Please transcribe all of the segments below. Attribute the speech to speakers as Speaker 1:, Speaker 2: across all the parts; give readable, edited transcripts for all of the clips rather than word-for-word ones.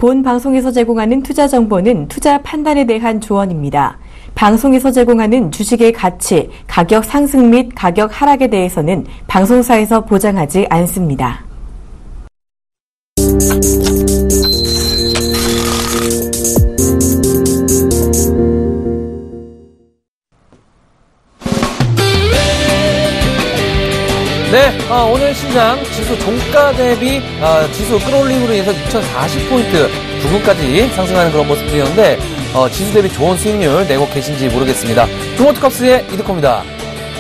Speaker 1: 본 방송에서 제공하는 투자 정보는 투자 판단에 대한 조언입니다. 방송에서 제공하는 주식의 가치, 가격 상승 및 가격 하락에 대해서는 방송사에서 보장하지 않습니다.
Speaker 2: 네, 오늘 시장 지수 종가 대비 지수 끌어올림으로 인해서 2040포인트 부근까지 상승하는 그런 모습들이었는데 지수 대비 좋은 수익률 내고 계신지 모르겠습니다. 투모투캅스의 이득호입니다.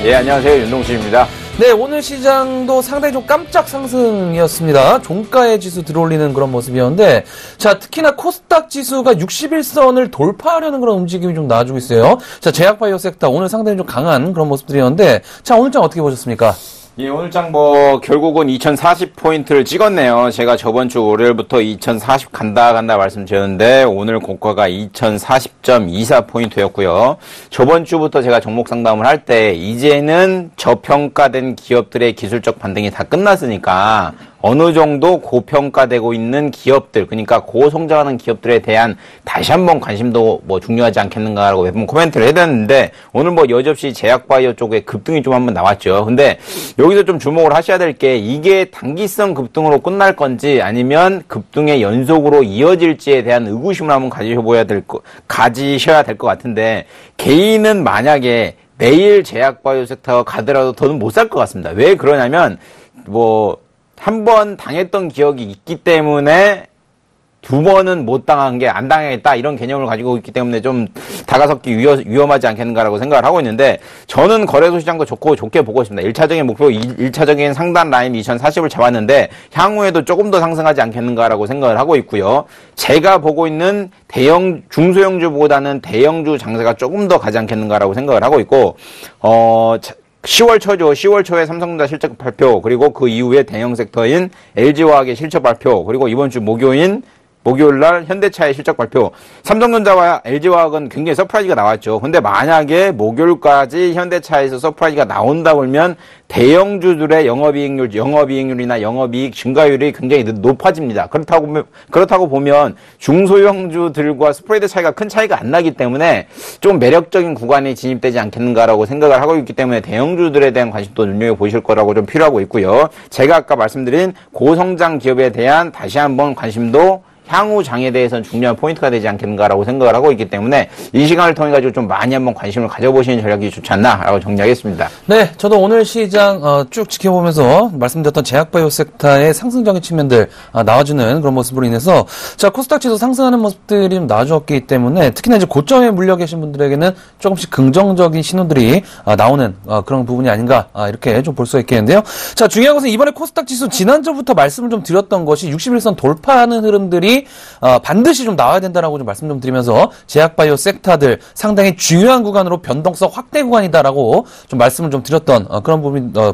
Speaker 3: 예, 안녕하세요. 윤동신입니다.
Speaker 2: 네, 오늘 시장도 상당히 좀 깜짝 상승이었습니다. 종가의 지수 들어올리는 그런 모습이었는데, 자, 특히나 코스닥 지수가 61선을 돌파하려는 그런 움직임이 좀 나와주고 있어요. 자, 제약바이오 섹터 오늘 상당히 좀 강한 그런 모습들이었는데, 자, 오늘 장 어떻게 보셨습니까?
Speaker 3: 예, 오늘 장 결국은 2040포인트를 찍었네요. 제가 저번 주 월요일부터 2040 간다 말씀드렸는데, 오늘 고가가 2040.24포인트였고요. 저번 주부터 제가 종목 상담을 할 때, 이제는 저평가된 기업들의 기술적 반등이 다 끝났으니까, 어느 정도 고평가되고 있는 기업들, 그러니까 고성장하는 기업들에 대한 다시 한번 관심도 중요하지 않겠는가라고 몇 번 코멘트를 해드렸는데, 오늘 여지없이 제약바이오 쪽에 급등이 좀 한번 나왔죠. 근데 여기서 좀 주목을 하셔야 될 게, 이게 단기성 급등으로 끝날 건지 아니면 급등의 연속으로 이어질지에 대한 의구심을 한번 가지셔야 될 것 같은데, 개인은 만약에 내일 제약바이오 섹터가 가더라도 더는 못 살 것 같습니다. 왜 그러냐면, 한 번 당했던 기억이 있기 때문에 두 번은 못 당한 게 안 당하겠다 이런 개념을 가지고 있기 때문에 좀 다가섰기 위험하지 않겠는가라고 생각을 하고 있는데, 저는 거래소 시장도 좋게 보고 있습니다. 1차적인 목표, 1차적인 상단 라인 2040을 잡았는데 향후에도 조금 더 상승하지 않겠는가라고 생각을 하고 있고요. 제가 보고 있는 중소형주보다는 대형주 장세가 조금 더 가지 않겠는가라고 생각을 하고 있고, 10월 초죠. 10월 초에 삼성전자 실적 발표, 그리고 그 이후에 대형 섹터인 LG화학의 실적 발표, 그리고 이번 주 목요일날 현대차의 실적 발표. 삼성전자와 LG화학은 굉장히 서프라이즈가 나왔죠. 근데 만약에 목요일까지 현대차에서 서프라이즈가 나온다 그러면 대형주들의 영업이익률이나 영업이익 증가율이 굉장히 높아집니다. 그렇다고 보면 중소형주들과 스프레드 차이가 큰 차이가 안 나기 때문에 좀 매력적인 구간에 진입되지 않겠는가라고 생각을 하고 있기 때문에 대형주들에 대한 관심도 눈여겨보실 거라고 좀 필요하고 있고요. 제가 아까 말씀드린 고성장 기업에 대한 다시 한번 관심도 향후 장에 대해서는 중요한 포인트가 되지 않겠는가라고 생각을 하고 있기 때문에 이 시간을 통해 가지고 좀 많이 한번 관심을 가져보시는 전략이 좋지 않나라고 정리하겠습니다.
Speaker 2: 네, 저도 오늘 시장 쭉 지켜보면서 말씀드렸던 제약바이오 섹터의 상승적인 측면들 나와주는 그런 모습으로 인해서, 자, 코스닥 지수 상승하는 모습들이 좀 나와주었기 때문에 특히나 이제 고점에 물려 계신 분들에게는 조금씩 긍정적인 신호들이 나오는 그런 부분이 아닌가 이렇게 좀 볼 수 있겠는데요. 자, 중요한 것은 이번에 코스닥 지수 지난주부터 말씀을 좀 드렸던 것이 61선 돌파하는 흐름들이 반드시 좀 나와야 된다라고 좀 말씀 좀 드리면서 제약바이오 섹터들 상당히 중요한 구간으로 변동성 확대 구간이다라고 좀 말씀을 좀 드렸던 그런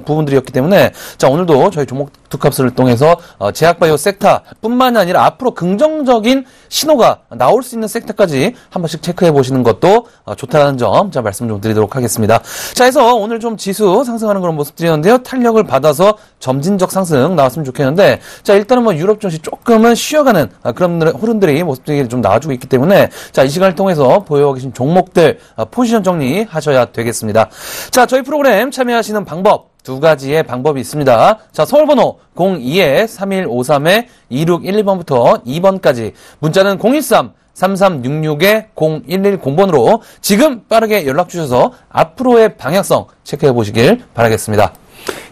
Speaker 2: 부분들이었기 때문에, 자, 오늘도 저희 종목 투캅스를 통해서 제약바이오 섹터뿐만 아니라 앞으로 긍정적인 신호가 나올 수 있는 섹터까지 한 번씩 체크해 보시는 것도 좋다는 점, 자, 말씀 좀 드리도록 하겠습니다. 자, 해서 오늘 좀 지수 상승하는 그런 모습들이었는데요. 탄력을 받아서 점진적 상승 나왔으면 좋겠는데, 자, 일단은 유럽 증시 조금은 쉬어가는 그런 흐름들이 모습들이 좀 나와주고 있기 때문에, 자, 이 시간을 통해서 보유하고 계신 종목들 포지션 정리하셔야 되겠습니다. 자, 저희 프로그램 참여하시는 방법 두 가지의 방법이 있습니다. 자, 서울번호 02-3153-2612번부터 2번까지, 문자는 013-3366-0110번으로 지금 빠르게 연락 주셔서 앞으로의 방향성 체크해 보시길 바라겠습니다.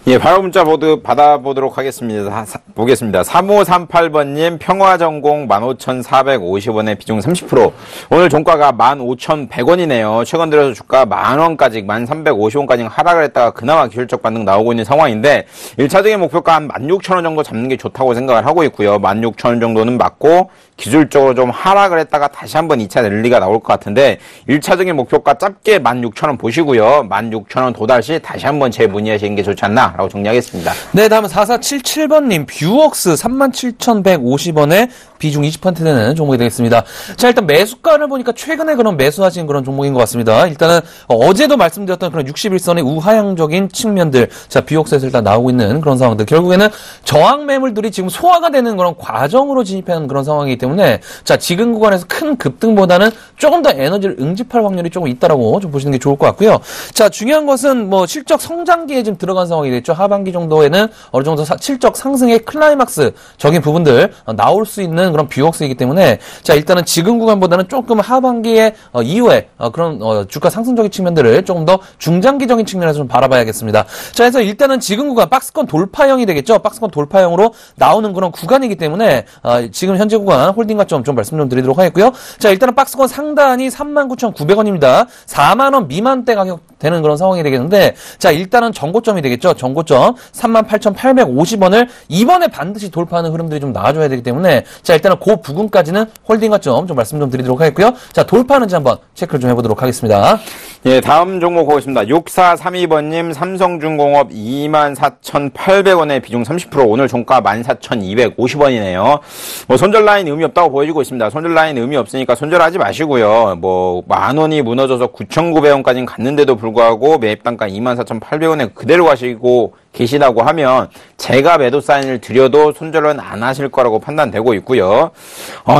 Speaker 3: 예, 바로 문자 받아보도록 하겠습니다. 보겠습니다. 3538번님, 평화전공 15,450원에 비중 30%. 오늘 종가가 15,100원이네요. 최근 들어서 주가 10,000원까지, 1,350원까지 하락을 했다가 그나마 기술적 반등 나오고 있는 상황인데, 1차적인 목표가 한 16,000원 정도 잡는 게 좋다고 생각을 하고 있고요. 16,000원 정도는 맞고, 기술적으로 좀 하락을 했다가 다시 한번 2차 랠리가 나올 것 같은데, 1차적인 목표가 짧게 16,000원 보시고요. 16,000원 도달 시 다시 한번 재문의하시는 게 좋지 않나 않나라고 정리하겠습니다.
Speaker 2: 네, 다음은 4477번님, 뷰웍스 37,150원에 비중 20% 되는 종목이 되겠습니다. 자, 일단 매수가를 보니까 최근에 그런 매수하신 그런 종목인 것 같습니다. 일단은 어제도 말씀드렸던 그런 61선의 우하향적인 측면들, 자, 뷰웍스에서 일단 나오고 있는 그런 상황들. 결국에는 저항 매물들이 지금 소화가 되는 그런 과정으로 진입하는 그런 상황이기 때문에, 자, 지금 구간에서 큰 급등보다는 조금 더 에너지를 응집할 확률이 조금 있다라고 좀 보시는 게 좋을 것 같고요. 자, 중요한 것은 뭐 실적 성장기에 지금 들어간 상황이 됐죠. 하반기 정도에는 어느 정도 실적 상승의 클라이막스적인 부분들 나올 수 있는 그런 뷰웍스이기 때문에, 자, 일단은 지금 구간보다는 조금 하반기에 이후에 그런 주가 상승적인 측면들을 조금 더 중장기적인 측면에서 좀 바라봐야겠습니다. 자, 그래서 일단은 지금 구간 박스권 돌파형이 되겠죠. 박스권 돌파형으로 나오는 그런 구간이기 때문에 지금 현재 구간 홀딩 가점 좀 말씀 좀 드리도록 하겠고요. 자, 일단은 박스권 상단이 39,900원입니다. 4만원 미만대 가격 되는 그런 상황이 되겠는데, 자, 일단은 정고점이 되겠죠. 정고점 38,850원을 이번에 반드시 돌파하는 흐름들이 좀 나와줘야 되기 때문에, 자, 일단은 그 부근까지는 홀딩 가점 좀 말씀 좀 드리도록 하겠고요. 자, 돌파하는지 한번 체크를 좀 해보도록 하겠습니다.
Speaker 3: 예, 다음 종목 보겠습니다. 6432번님, 삼성중공업 24,800원에 비중 30%, 오늘 종가 14,250원이네요. 뭐, 손절 라인 의미 없다고 보여지고 있습니다. 손절 라인 의미 없으니까 손절하지 마시고요. 뭐, 10,000원이 무너져서 9,900원까지는 갔는데도 불구하고 매입단가 24,800원에 그대로 가시고 계시다고 하면 제가 매도 사인을 드려도 손절은 안 하실 거라고 판단되고 있고요.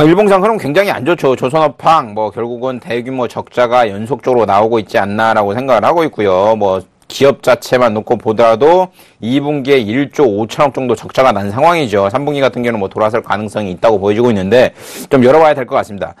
Speaker 3: 일봉상 흐름 굉장히 안 좋죠. 조선업황 뭐 결국은 대규모 적자가 연속적으로 나오고 있지 않나라고 생각을 하고 있고요. 뭐 기업 자체만 놓고 보더라도 2분기에 1조 5천억 정도 적자가 난 상황이죠. 3분기 같은 경우는 뭐 돌아설 가능성이 있다고 보여지고 있는데 좀 열어봐야 될 것 같습니다.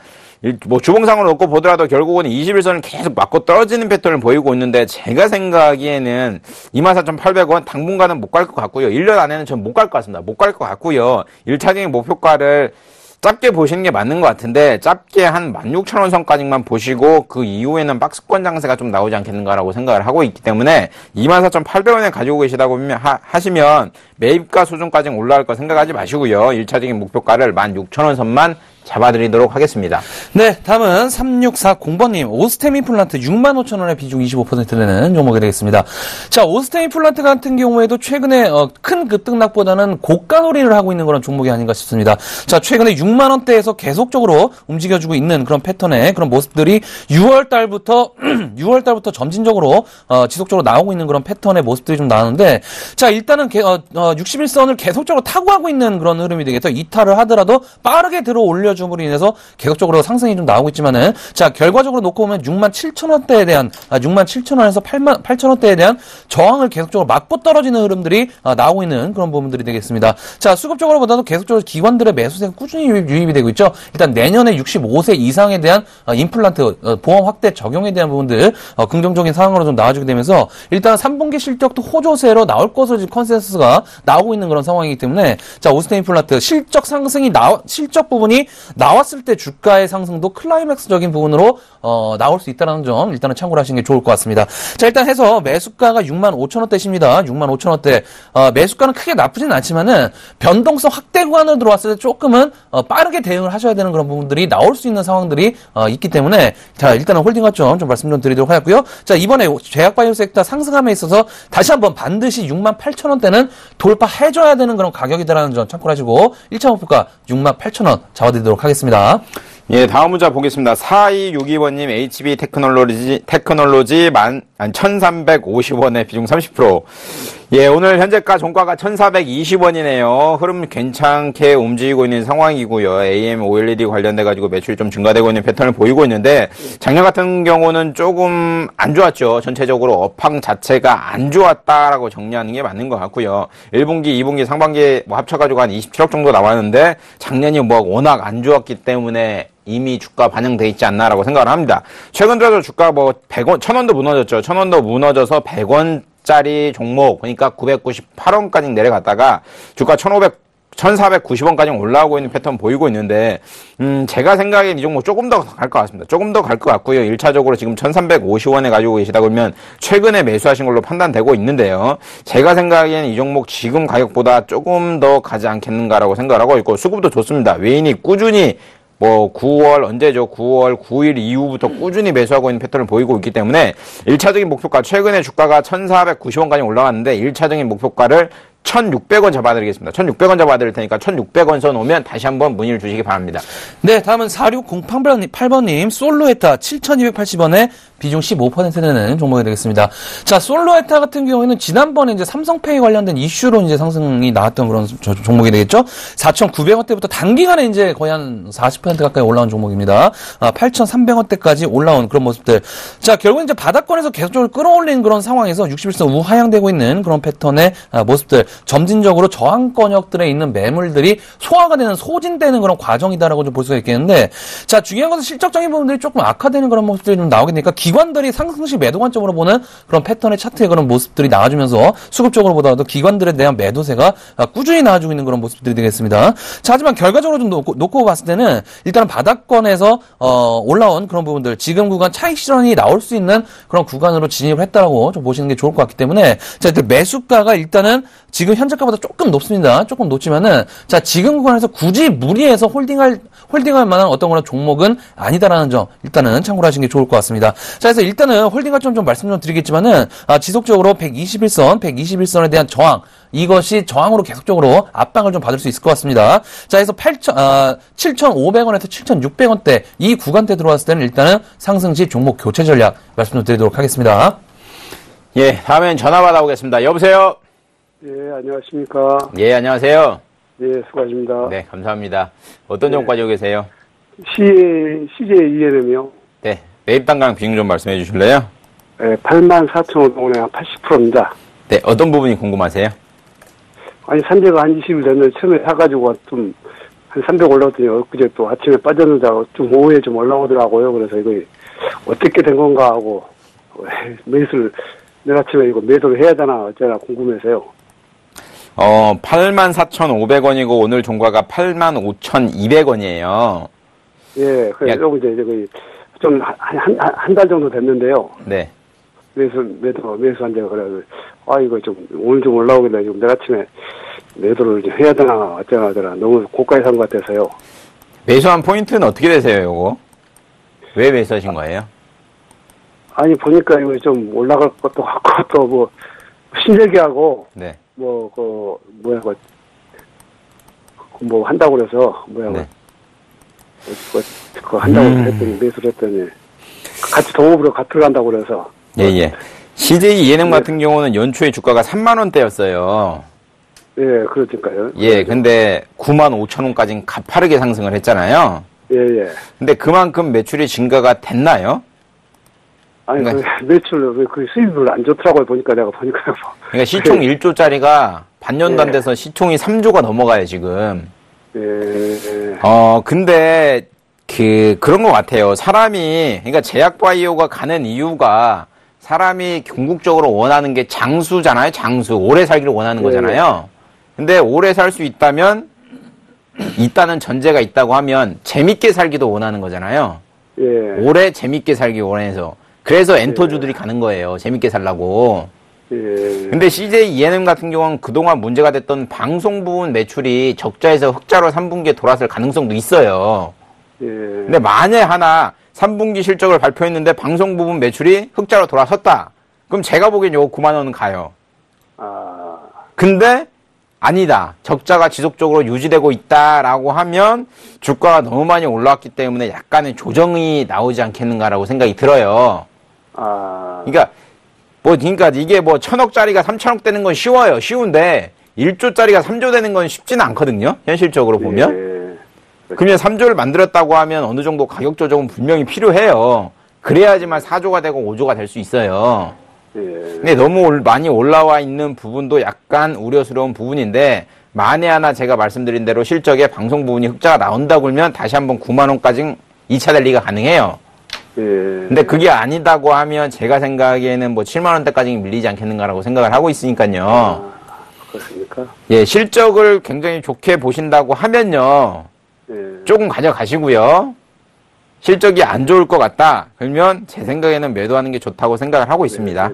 Speaker 3: 뭐 주봉상으로 놓고 보더라도 결국은 21선을 계속 맞고 떨어지는 패턴을 보이고 있는데, 제가 생각하기에는 24,800원 당분간은 못 갈 것 같고요. 1년 안에는 전 못 갈 것 같습니다. 못 갈 것 같고요. 1차적인 목표가를 짧게 보시는 게 맞는 것 같은데, 짧게 한 16,000원 선까지만 보시고 그 이후에는 박스권 장세가 좀 나오지 않겠는가라고 생각을 하고 있기 때문에 24,800원에 가지고 계시다고 하시면 매입가 수준까지는 올라갈 거 생각하지 마시고요. 1차적인 목표가를 16,000원 선만 잡아드리도록 하겠습니다.
Speaker 2: 네, 다음은 3640번님, 오스템 임플란트 65,000원에 비중 25% 되는 종목이 되겠습니다. 자, 오스템 임플란트 같은 경우에도 최근에 큰 급등락보다는 고가 놀이를 하고 있는 그런 종목이 아닌가 싶습니다. 자, 최근에 6만원대에서 계속적으로 움직여주고 있는 그런 패턴의 그런 모습들이 6월달부터 점진적으로 지속적으로 나오고 있는 그런 패턴의 모습들이 좀 나오는데, 자, 일단은 61선을 계속적으로 타고 가고 있는 그런 흐름이 되겠죠. 이탈을 하더라도 빠르게 들어 올려 줌으로 인해서 계속적으로 상승이 좀 나오고 있지만은, 자, 결과적으로 놓고 보면 67,000원대에 대한 67,000원에서 8,000원대에 대한 저항을 계속적으로 맞고 떨어지는 흐름들이 나오고 있는 그런 부분들이 되겠습니다. 자, 수급적으로 보다도 계속적으로 기관들의 매수세가 꾸준히 유입이 되고 있죠. 일단 내년에 65세 이상에 대한 임플란트 보험 확대 적용에 대한 부분들 긍정적인 상황으로 좀 나와주게 되면서, 일단 3분기 실적도 호조세로 나올 것으로 지금 컨센서스가 나오고 있는 그런 상황이기 때문에, 자, 오스템 임플란트 실적 상승이 실적 부분이 나왔을 때 주가의 상승도 클라이맥스적인 부분으로 나올 수 있다는 점 일단은 참고를 하시는 게 좋을 것 같습니다. 자, 일단 해서 매수가가 65,000원대십니다. 65,000원대. 매수가는 크게 나쁘진 않지만은 변동성 확대 구간으로 들어왔을 때 조금은 빠르게 대응을 하셔야 되는 그런 부분들이 나올 수 있는 상황들이 있기 때문에, 자, 일단은 홀딩 가점 좀 말씀 좀 드리도록 하고요. 자, 이번에 제약바이오 섹터 상승함에 있어서 다시 한번 반드시 68,000원대는 돌파해줘야 되는 그런 가격이다라는 점 참고를 하시고 1차 목표가 68,000원 잡아드리도록 하겠습니다.
Speaker 3: 예, 다음 문자 보겠습니다. 4262번님, HB 테크놀로지 1,350원에 비중 30%. 예, 오늘 현재가 종가가 1,420원이네요. 흐름 괜찮게 움직이고 있는 상황이고요. AM, OLED 관련돼가지고 매출이 좀 증가되고 있는 패턴을 보이고 있는데, 작년 같은 경우는 조금 안 좋았죠. 전체적으로 업황 자체가 안 좋았다라고 정리하는 게 맞는 것 같고요. 1분기, 2분기, 상반기에 뭐 합쳐가지고 한 27억 정도 나왔는데, 작년이 뭐 워낙 안 좋았기 때문에 이미 주가 반영돼 있지 않나라고 생각을 합니다. 최근 들어서 주가 뭐 100원, 1,000원도 무너졌죠. 1,000원도 무너져서 100원짜리 종목, 그러니까 998원까지 내려갔다가 주가 1,490원까지 올라오고 있는 패턴 보이고 있는데, 제가 생각엔 이 종목 조금 더 갈 것 같습니다. 조금 더 갈 것 같고요. 1차적으로 지금 1,350원에 가지고 계시다 보면 최근에 매수하신 걸로 판단되고 있는데요. 제가 생각엔 이 종목 지금 가격보다 조금 더 가지 않겠는가라고 생각을 하고 있고, 수급도 좋습니다. 외인이 꾸준히 뭐 9월 언제죠? 9월 9일 이후부터 꾸준히 매수하고 있는 패턴을 보이고 있기 때문에 1차적인 목표가 최근에 주가가 1,490원까지 올라왔는데 1차적인 목표가를 1,600원 잡아드리겠습니다. 1,600원 잡아드릴 테니까 1,600원 선 오면 다시 한번 문의를 주시기 바랍니다.
Speaker 2: 네, 다음은 4608번님, 솔로에타 7,280원에 비중 15% 되는 종목이 되겠습니다. 자, 솔로에타 같은 경우에는 지난번에 이제 삼성페이 관련된 이슈로 이제 상승이 나왔던 그런 종목이 되겠죠? 4,900원대부터 단기간에 이제 거의 한 40% 가까이 올라온 종목입니다. 8,300원대까지 올라온 그런 모습들. 자, 결국 이제 바닥권에서 계속적으로 끌어올린 그런 상황에서 61선 우하향되고 있는 그런 패턴의 모습들. 점진적으로 저항권역들에 있는 매물들이 소화가 되는, 소진되는 그런 과정이다라고 좀 볼 수가 있겠는데, 자, 중요한 것은 실적적인 부분들이 조금 악화되는 그런 모습들이 좀 나오게 되니까 기관들이 상승시 매도 관점으로 보는 그런 패턴의 차트의 그런 모습들이 나와주면서 수급적으로 보더라도 기관들에 대한 매도세가 꾸준히 나와주고 있는 그런 모습들이 되겠습니다. 자, 하지만 결과적으로 좀 놓고 봤을 때는 일단은 바닥권에서 올라온 그런 부분들, 지금 구간 차익 실현이 나올 수 있는 그런 구간으로 진입을 했다라고 좀 보시는 게 좋을 것 같기 때문에, 자, 매수가가 일단은 지금 현재가보다 조금 높습니다. 조금 높지만은, 자, 지금 구간에서 굳이 무리해서 홀딩할 만한 어떤 그런 종목은 아니다라는 점, 일단은 참고를 하시는 게 좋을 것 같습니다. 자, 그래서 일단은 홀딩 관점 좀 말씀 좀 드리겠지만은, 지속적으로 121선에 대한 저항, 이것이 저항으로 계속적으로 압박을 좀 받을 수 있을 것 같습니다. 자, 그래서 7,500원에서 7,600원대, 이 구간대 들어왔을 때는 일단은 상승시 종목 교체 전략 말씀 좀 드리도록 하겠습니다.
Speaker 3: 예, 다음엔 전화 받아보겠습니다. 여보세요?
Speaker 4: 예, 안녕하십니까.
Speaker 3: 예, 안녕하세요.
Speaker 4: 예, 수고하십니다.
Speaker 3: 네, 감사합니다. 어떤 종목 가지고 계세요?
Speaker 4: CJENM이요.
Speaker 3: 네, 매입 단가랑 비중 좀 말씀해 주실래요?
Speaker 4: 예, 84,500원에 한 80%입니다.
Speaker 3: 네, 어떤 부분이 궁금하세요?
Speaker 4: 아니, 산재가 한 20일 됐는데 처음에 사가지고 좀 한 300 올라오더니 엊그제 또 아침에 빠졌는데 좀 오후에 좀 올라오더라고요. 그래서 이거 어떻게 된 건가 하고 매수를 내일 아침에 이거 매도를 해야 되나 어쩌나 궁금해서요.
Speaker 3: 84,500원이고 오늘 종가가 85,200원이에요.
Speaker 4: 예, 그래서 이제 거의 좀 한 달 정도 됐는데요.
Speaker 3: 네.
Speaker 4: 매수한 데가 그래서 이거 좀 오늘 좀 올라오길래 좀 내일 아침에 매도를 좀 해야 되나 어쩌나 너무 고가에 산 것 같아서요.
Speaker 3: 매수한 포인트는 어떻게 되세요, 요거? 왜 매수하신 거예요?
Speaker 4: 아니 보니까 이거 좀 올라갈 것도 같고 또 뭐 신세계하고
Speaker 3: 네.
Speaker 4: 뭐 한다고 그래서
Speaker 3: 네.
Speaker 4: 그거 한다고 했더니 매수를 했더니 같이 동업으로 들어간다고 그래서
Speaker 3: 예. CJ ENM 같은 경우는 연초에 주가가 3만 원대였어요.
Speaker 4: 예, 그러니까요.
Speaker 3: 예, 근데 95,000원까지는 가파르게 상승을 했잖아요.
Speaker 4: 예.
Speaker 3: 근데 그만큼 매출이 증가가 됐나요?
Speaker 4: 아니, 매출, 수입이 별로 안 좋더라고요, 보니까.
Speaker 3: 그러니까 시총 1조짜리가 반년도 안 돼서 시총이 3조가 넘어가요, 지금.
Speaker 4: 예.
Speaker 3: 근데, 그런 것 같아요. 그러니까 제약바이오가 가는 이유가 사람이 궁극적으로 원하는 게 장수잖아요, 장수. 오래 살기를 원하는 거잖아요. 근데 오래 살 수 있다는 전제가 있다고 하면 재밌게 살기도 원하는 거잖아요.
Speaker 4: 예.
Speaker 3: 오래 재밌게 살기 원해서. 그래서 엔터주들이 가는 거예요. 재밌게 살라고.
Speaker 4: 예.
Speaker 3: 근데 CJ ENM 같은 경우는 그동안 문제가 됐던 방송 부분 매출이 적자에서 흑자로 3분기에 돌아설 가능성도 있어요.
Speaker 4: 예.
Speaker 3: 근데 만에 하나 3분기 실적을 발표했는데 방송 부분 매출이 흑자로 돌아섰다. 그럼 제가 보기엔 요거 9만 원은 가요. 근데 아니다. 적자가 지속적으로 유지되고 있다라고 하면 주가가 너무 많이 올라왔기 때문에 약간의 조정이 나오지 않겠는가라고 생각이 들어요. 그러니까 이게 1,000억짜리가 3,000억 되는 건 쉬워요. 쉬운데 1조짜리가 3조 되는 건 쉽지는 않거든요. 현실적으로 보면. 그러면 3조를 만들었다고 하면 어느 정도 가격 조정은 분명히 필요해요. 그래야지만 4조가 되고 5조가 될 수 있어요. 근데 너무 많이 올라와 있는 부분도 약간 우려스러운 부분인데 만에 하나 제가 말씀드린 대로 실적에 방송 부분이 흑자가 나온다고 그러면 다시 한번 9만 원까지 2차 달리가 가능해요. 근데 그게 아니다고 하면 제가 생각에는 7만 원대까지 밀리지 않겠는가라고 생각을 하고 있으니까요.
Speaker 4: 그렇습니까?
Speaker 3: 예, 실적을 굉장히 좋게 보신다고 하면요. 조금 가져가시고요. 실적이 안 좋을 것 같다. 그러면 제 생각에는 매도하는 게 좋다고 생각을 하고 있습니다.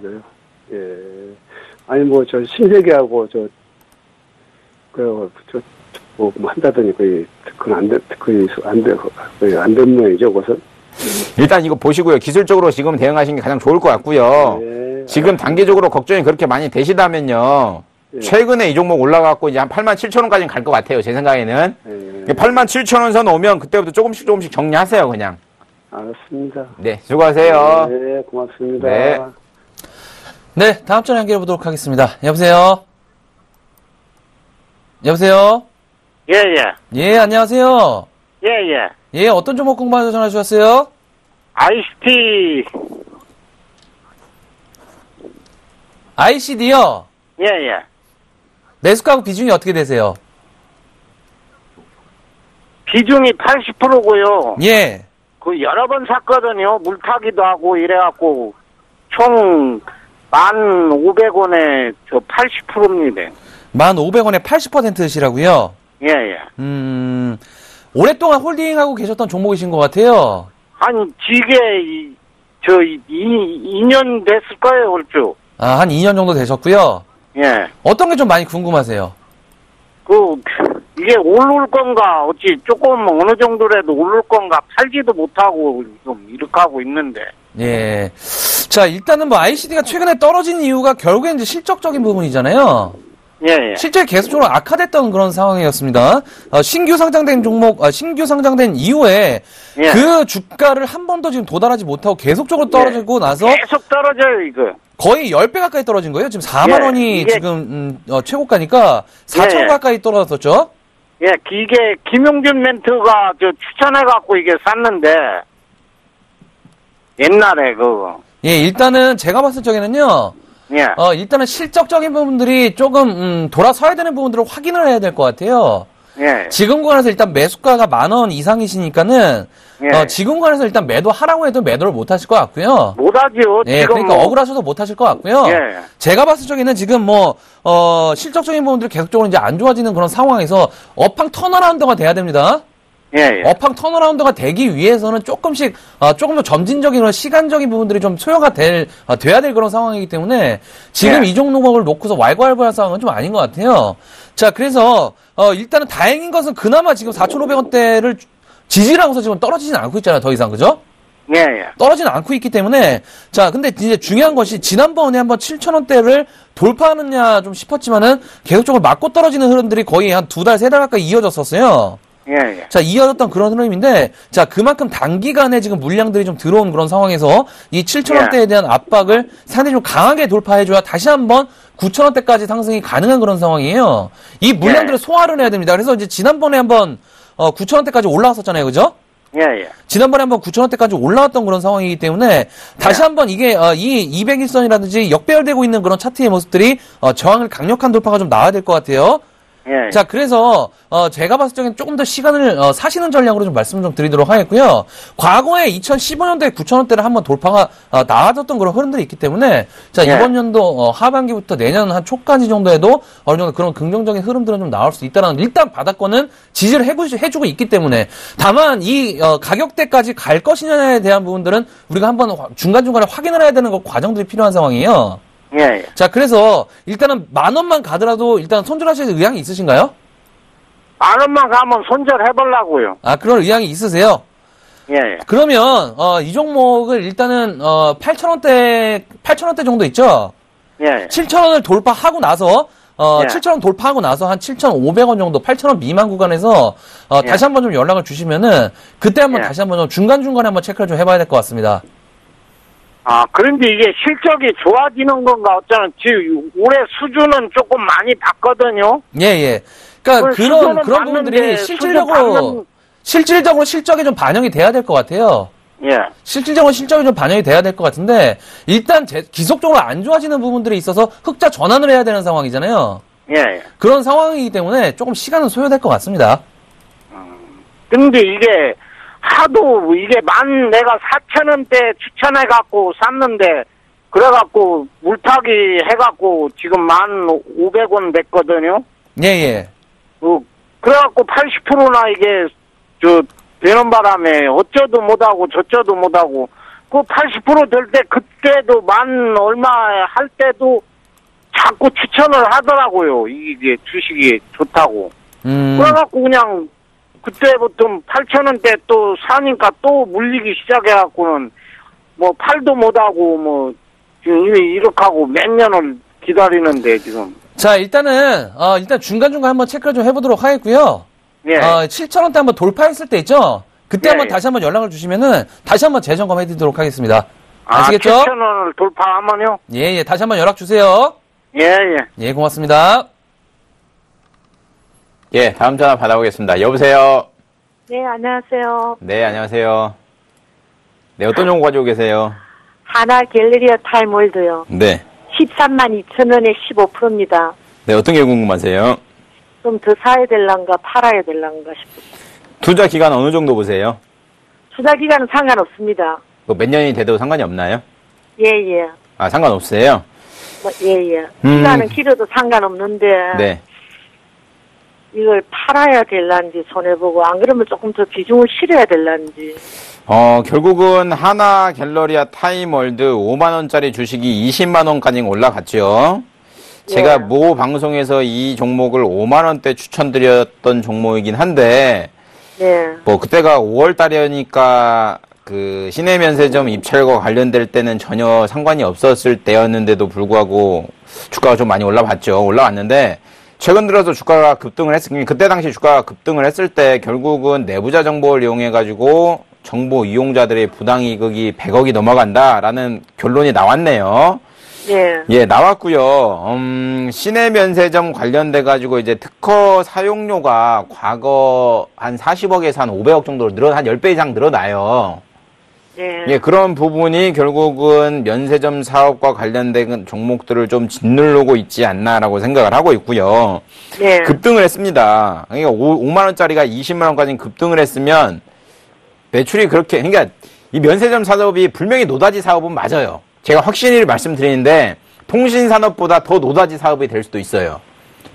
Speaker 4: 예. 아니 신세계하고 한다더니 그건 안 된 모양이죠, 그것은.
Speaker 3: 일단 이거 보시고요. 기술적으로 지금 대응하시는 게 가장 좋을 것 같고요.
Speaker 4: 네.
Speaker 3: 지금 단기적으로 걱정이 그렇게 많이 되시다면요.
Speaker 4: 네.
Speaker 3: 최근에 이 종목 올라가고 이제 한 87,000원까지는 갈 것 같아요. 제 생각에는.
Speaker 4: 네.
Speaker 3: 87,000원 선 오면 그때부터 조금씩 정리하세요, 그냥.
Speaker 4: 알았습니다.
Speaker 3: 네, 수고하세요.
Speaker 4: 네, 고맙습니다.
Speaker 3: 네.
Speaker 2: 네, 다음 전화 연결해 보도록 하겠습니다. 여보세요? 여보세요?
Speaker 5: 예, 예.
Speaker 2: 예, 안녕하세요.
Speaker 5: 예, 예.
Speaker 2: 예, 어떤 종목 공부하셔서 전화 주셨어요?
Speaker 5: ICT.
Speaker 2: ICD요?
Speaker 5: 예, 예.
Speaker 2: 매수가하고 비중이 어떻게 되세요?
Speaker 5: 비중이 80%고요.
Speaker 2: 예.
Speaker 5: 그 여러 번 샀거든요. 물타기도 하고 이래갖고 총 1,500원에 저 80%입니다.
Speaker 2: 1,500원에 80%시라고요?
Speaker 5: 예, 예.
Speaker 2: 오랫동안 홀딩하고 계셨던 종목이신 것 같아요.
Speaker 5: 한 지게 2년 됐을 거예요, 얼추.
Speaker 2: 아, 한 2년 정도 되셨고요.
Speaker 5: 예.
Speaker 2: 어떤 게 좀 많이 궁금하세요?
Speaker 5: 이게 오를 건가, 어찌 조금 어느 정도라도 오를 건가, 팔지도 못하고 좀 이렇게 하고 있는데.
Speaker 2: 예. 자, 일단은 뭐 ICD가 최근에 떨어진 이유가 결국엔 이제 실적적인 부분이잖아요.
Speaker 5: 예, 예.
Speaker 2: 실제 계속적으로 악화됐던 그런 상황이었습니다. 신규 상장된 종목, 신규 상장된 이후에
Speaker 5: 예.
Speaker 2: 그 주가를 한 번도 지금 도달하지 못하고 계속적으로 떨어지고 나서
Speaker 5: 계속 떨어져요, 이거.
Speaker 2: 거의 10배 가까이 떨어진 거예요. 지금 4만
Speaker 5: 예,
Speaker 2: 원이
Speaker 5: 이게-
Speaker 2: 지금 최고가니까 4천 원
Speaker 5: 예.
Speaker 2: 가까이 떨어졌었죠.
Speaker 5: 예, 이게 김용준 멘트가 추천해갖고 이게 샀는데, 옛날에 그거.
Speaker 2: 예, 일단은 제가 봤을 적에는요.
Speaker 5: 예.
Speaker 2: 일단은 실적적인 부분들이 조금 돌아서야 되는 부분들을 확인을 해야 될 것 같아요.
Speaker 5: 예.
Speaker 2: 지금 구간에서 일단 매수가가 10,000원 이상이시니까는
Speaker 5: 예.
Speaker 2: 지금 구간에서 일단 매도하라고 해도 매도를 못 하실 것 같고요.
Speaker 5: 못하죠.
Speaker 2: 예,
Speaker 5: 지금
Speaker 2: 그러니까
Speaker 5: 뭐.
Speaker 2: 억울하셔서 못 하실 것 같고요.
Speaker 5: 예.
Speaker 2: 제가 봤을 적에는 지금 실적적인 부분들이 계속적으로 이제 안 좋아지는 그런 상황에서 업황 턴어라운드가 돼야 됩니다.
Speaker 5: 예, 예.
Speaker 2: 업황 턴어라운드가 되기 위해서는 조금 더 점진적인 그런 시간적인 부분들이 좀 소요가 돼야 될 그런 상황이기 때문에 지금
Speaker 5: 예.
Speaker 2: 이 종목을 놓고서 왈가왈부할 상황은 좀 아닌 것 같아요. 자, 그래서, 일단은 다행인 것은 그나마 지금 4,500원대를 지지를 하고서 지금 떨어지진 않고 있잖아요. 더 이상, 그죠?
Speaker 5: 예, 예.
Speaker 2: 떨어지는 않고 있기 때문에 자 근데 이제 중요한 것이 지난번에 한번 7,000원대를 돌파하느냐 좀 싶었지만은 계속적으로 맞고 떨어지는 흐름들이 거의 한 2달, 3달 가까이 이어졌었어요.
Speaker 5: 예, 예.
Speaker 2: 자, 이어졌던 그런 흐름인데, 자, 그만큼 단기간에 지금 물량들이 좀 들어온 그런 상황에서 이 7,000원대에 대한 압박을 상당히 좀 강하게 돌파해줘야 다시 한번 9,000원대까지 상승이 가능한 그런 상황이에요. 이 물량들을 소화를 해야 됩니다. 그래서 이제 지난번에 한번 9,000원대까지 올라왔었잖아요. 그죠?
Speaker 5: 예, 예.
Speaker 2: 지난번에 한번 9,000원대까지 올라왔던 그런 상황이기 때문에 다시 한번 이게 이 201선이라든지 역배열되고 있는 그런 차트의 모습들이 저항을 강력한 돌파가 좀 나와야 될 것 같아요.
Speaker 5: 예.
Speaker 2: 자, 그래서 제가 봤을 적엔 조금 더 시간을 사시는 전략으로 좀 말씀을 좀 드리도록 하겠고요. 과거에 2015년도에 9,000원대를 한번 돌파가 나와줬던 그런 흐름들이 있기 때문에 자,
Speaker 5: 예.
Speaker 2: 이번 연도 하반기부터 내년 한 초까지 정도에도 어느 정도 그런 긍정적인 흐름들은 좀 나올 수 있다는 일단 바닥권은 지지를 해주고 있기 때문에 다만 이 가격대까지 갈 것이냐에 대한 부분들은 우리가 한번 중간중간에 확인을 해야 되는 과정들이 필요한 상황이에요.
Speaker 5: 예, 예.
Speaker 2: 자, 그래서 일단은 10,000원만 가더라도 일단 손절하실 의향이 있으신가요?
Speaker 5: 10,000원만 가면 손절해보려고요.
Speaker 2: 아, 그런 의향이 있으세요?
Speaker 5: 예, 예.
Speaker 2: 그러면 이 종목을 일단은 8,000원대 정도 있죠?
Speaker 5: 예, 예.
Speaker 2: 7,000원을 돌파하고 나서
Speaker 5: 예.
Speaker 2: 7,000원 돌파하고 나서 한 7,500원 정도, 8,000원 미만 구간에서
Speaker 5: 예.
Speaker 2: 다시 한번 좀 연락을 주시면은 그때 한번
Speaker 5: 예.
Speaker 2: 다시 한번 좀 중간중간에 한번 체크를 좀 해봐야 될 것 같습니다.
Speaker 5: 아, 그런데 이게 실적이 좋아지는 건가 어쩌면 지금 올해 수준은 조금 많이 봤거든요.
Speaker 2: 예, 예. 그러니까
Speaker 5: 그
Speaker 2: 그런
Speaker 5: 수준은
Speaker 2: 부분들이
Speaker 5: 봤는데
Speaker 2: 실질적으로
Speaker 5: 수준
Speaker 2: 실적이 좀 반영이 돼야 될 것 같아요.
Speaker 5: 예.
Speaker 2: 실질적으로 실적이 좀 반영이 돼야 될 것 같은데 일단 기속적으로 안 좋아지는 부분들이 있어서 흑자 전환을 해야 되는 상황이잖아요.
Speaker 5: 예, 예.
Speaker 2: 그런 상황이기 때문에 조금 시간은 소요될 것 같습니다.
Speaker 5: 근데 이게 하도 이게 내가 4,000원대 추천해갖고 샀는데 그래갖고 물타기 해갖고 지금 1,500원 됐거든요.
Speaker 2: 예, 예.
Speaker 5: 그래갖고 80%나 이게 되는 바람에 어쩌도 못하고 저쩌도 못하고 그 80% 될 때 그때도 얼마 할 때도 자꾸 추천을 하더라고요. 이게 주식이 좋다고. 그래갖고 그냥 그때부터 8,000원대 또 사니까 또 물리기 시작해갖고는 뭐 팔도 못하고 뭐 지금 이렇게 하고 몇 년을 기다리는데 지금.
Speaker 2: 자, 일단 중간중간 한번 체크를 좀 해보도록 하겠고요.
Speaker 5: 예.
Speaker 2: 7,000원대 한번 돌파했을 때 있죠? 그때
Speaker 5: 예,
Speaker 2: 한번
Speaker 5: 예.
Speaker 2: 다시 한번 연락을 주시면은 다시 한번 재점검해 드리도록 하겠습니다. 아시겠죠?
Speaker 5: 7,000원을 돌파하면요?
Speaker 2: 예, 다시 한번 연락 주세요.
Speaker 5: 예.
Speaker 2: 예, 고맙습니다.
Speaker 3: 예, 다음 전화 받아보겠습니다. 여보세요?
Speaker 6: 네, 안녕하세요.
Speaker 3: 네, 안녕하세요. 네, 어떤 정보 가지고 계세요?
Speaker 6: 하나 갤러리아 타임월드요.
Speaker 3: 네.
Speaker 6: 13만 2천 원에 15%입니다.
Speaker 3: 네, 어떤 게 궁금하세요?
Speaker 6: 좀 더 사야 될란가 팔아야 될란가 싶어요.
Speaker 3: 투자 기간 어느 정도 보세요?
Speaker 6: 투자 기간은 상관없습니다.
Speaker 3: 몇 년이 돼도 상관이 없나요?
Speaker 6: 예.
Speaker 3: 아, 상관없어요?
Speaker 6: 예. 기간은 길어도 상관없는데
Speaker 3: 네.
Speaker 6: 이걸 팔아야 될란지 손해보고 안 그러면 조금 더 비중을 실어야 될란지.
Speaker 3: 결국은 하나 갤러리아 타임월드 5만원짜리 주식이 20만원까지 올라갔죠. 제가 모 방송에서 이 종목을 5만원대 추천드렸던 종목이긴 한데,
Speaker 6: 네.
Speaker 3: 뭐, 그때가 5월달이니까 그 시내 면세점 입찰과 관련될 때는 전혀 상관이 없었을 때였는데도 불구하고 주가가 좀 많이 올라왔는데, 최근 들어서 주가가 급등을 그때 당시 주가가 급등을 했을 때 결국은 내부자 정보를 이용해가지고 정보 이용자들의 부당이익이 100억이 넘어간다라는 결론이 나왔네요.
Speaker 6: 네.
Speaker 3: 예, 나왔고요. 시내 면세점 관련돼가지고 이제 특허 사용료가 과거 한 40억에서 한 500억 정도로 한 10배 이상 늘어나요.
Speaker 6: 네.
Speaker 3: 예, 그런 부분이 결국은 면세점 사업과 관련된 종목들을 좀 짓누르고 있지 않나라고 생각을 하고 있고요.
Speaker 6: 네.
Speaker 3: 급등을 했습니다. 그러니까 5만원짜리가 20만원까지 급등을 했으면 매출이 그러니까 이 면세점 사업이 분명히 노다지 사업은 맞아요. 제가 확실히 말씀드리는데 통신산업보다 더 노다지 사업이 될 수도 있어요.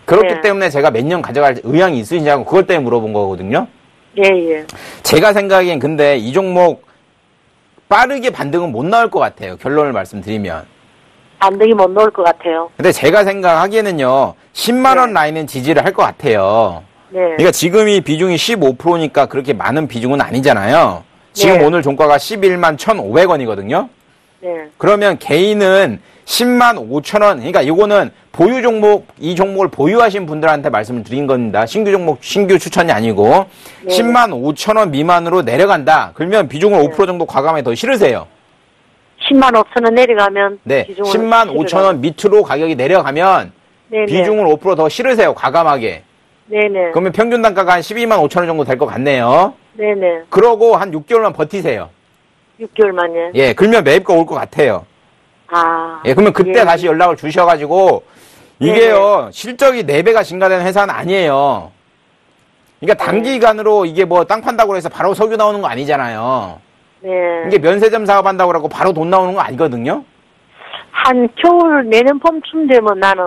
Speaker 3: 그렇기
Speaker 6: 네.
Speaker 3: 때문에 제가 몇 년 가져갈 의향이 있으시냐고 그것 때문에 물어본 거거든요.
Speaker 6: 예.
Speaker 3: 제가 생각엔 근데 이 종목 빠르게 반등은 못 나올 것 같아요. 결론을 말씀드리면.
Speaker 6: 반등이 못 나올 것 같아요.
Speaker 3: 근데 제가 생각하기에는요. 10만원 라인은 지지를 할 것 같아요.
Speaker 6: 네.
Speaker 3: 그러니까 지금이 비중이 15%니까 그렇게 많은 비중은 아니잖아요. 지금
Speaker 6: 네.
Speaker 3: 오늘 종가가 11만 1,500원이거든요.
Speaker 6: 네.
Speaker 3: 그러면 개인은 10만 5천원, 그러니까 이거는 보유 종목, 이 종목을 보유하신 분들한테 말씀을 드린 겁니다. 신규 종목, 신규 추천이 아니고,
Speaker 6: 네.
Speaker 3: 10만 5천원 미만으로 내려간다. 그러면 비중을 5% 정도 과감하게 더 실으세요.
Speaker 6: 10만 5천 원 내려가면
Speaker 3: 네.
Speaker 6: 비중을
Speaker 3: 10만 5천원 밑으로 가격이 내려가면,
Speaker 6: 네네.
Speaker 3: 비중을 5% 더 실으세요. 과감하게.
Speaker 6: 네네.
Speaker 3: 그러면 평균 단가가 한 12만 5천원 정도 될 것 같네요.
Speaker 6: 네네.
Speaker 3: 그러고 한 6개월만 버티세요.
Speaker 6: 6개월 만에.
Speaker 3: 예, 그러면 매입가 올 것 같아요.
Speaker 6: 아.
Speaker 3: 예, 그러면 그때
Speaker 6: 예.
Speaker 3: 다시 연락을 주셔가지고, 이게요, 실적이 4배가 증가되는 회사는 아니에요. 그러니까 단기간으로 이게 뭐 땅 판다고 해서 바로 석유 나오는 거 아니잖아요.
Speaker 6: 네.
Speaker 3: 이게 면세점 사업한다고 하고 바로 돈 나오는 거 아니거든요.
Speaker 6: 한 겨울 내년 봄쯤 되면 나는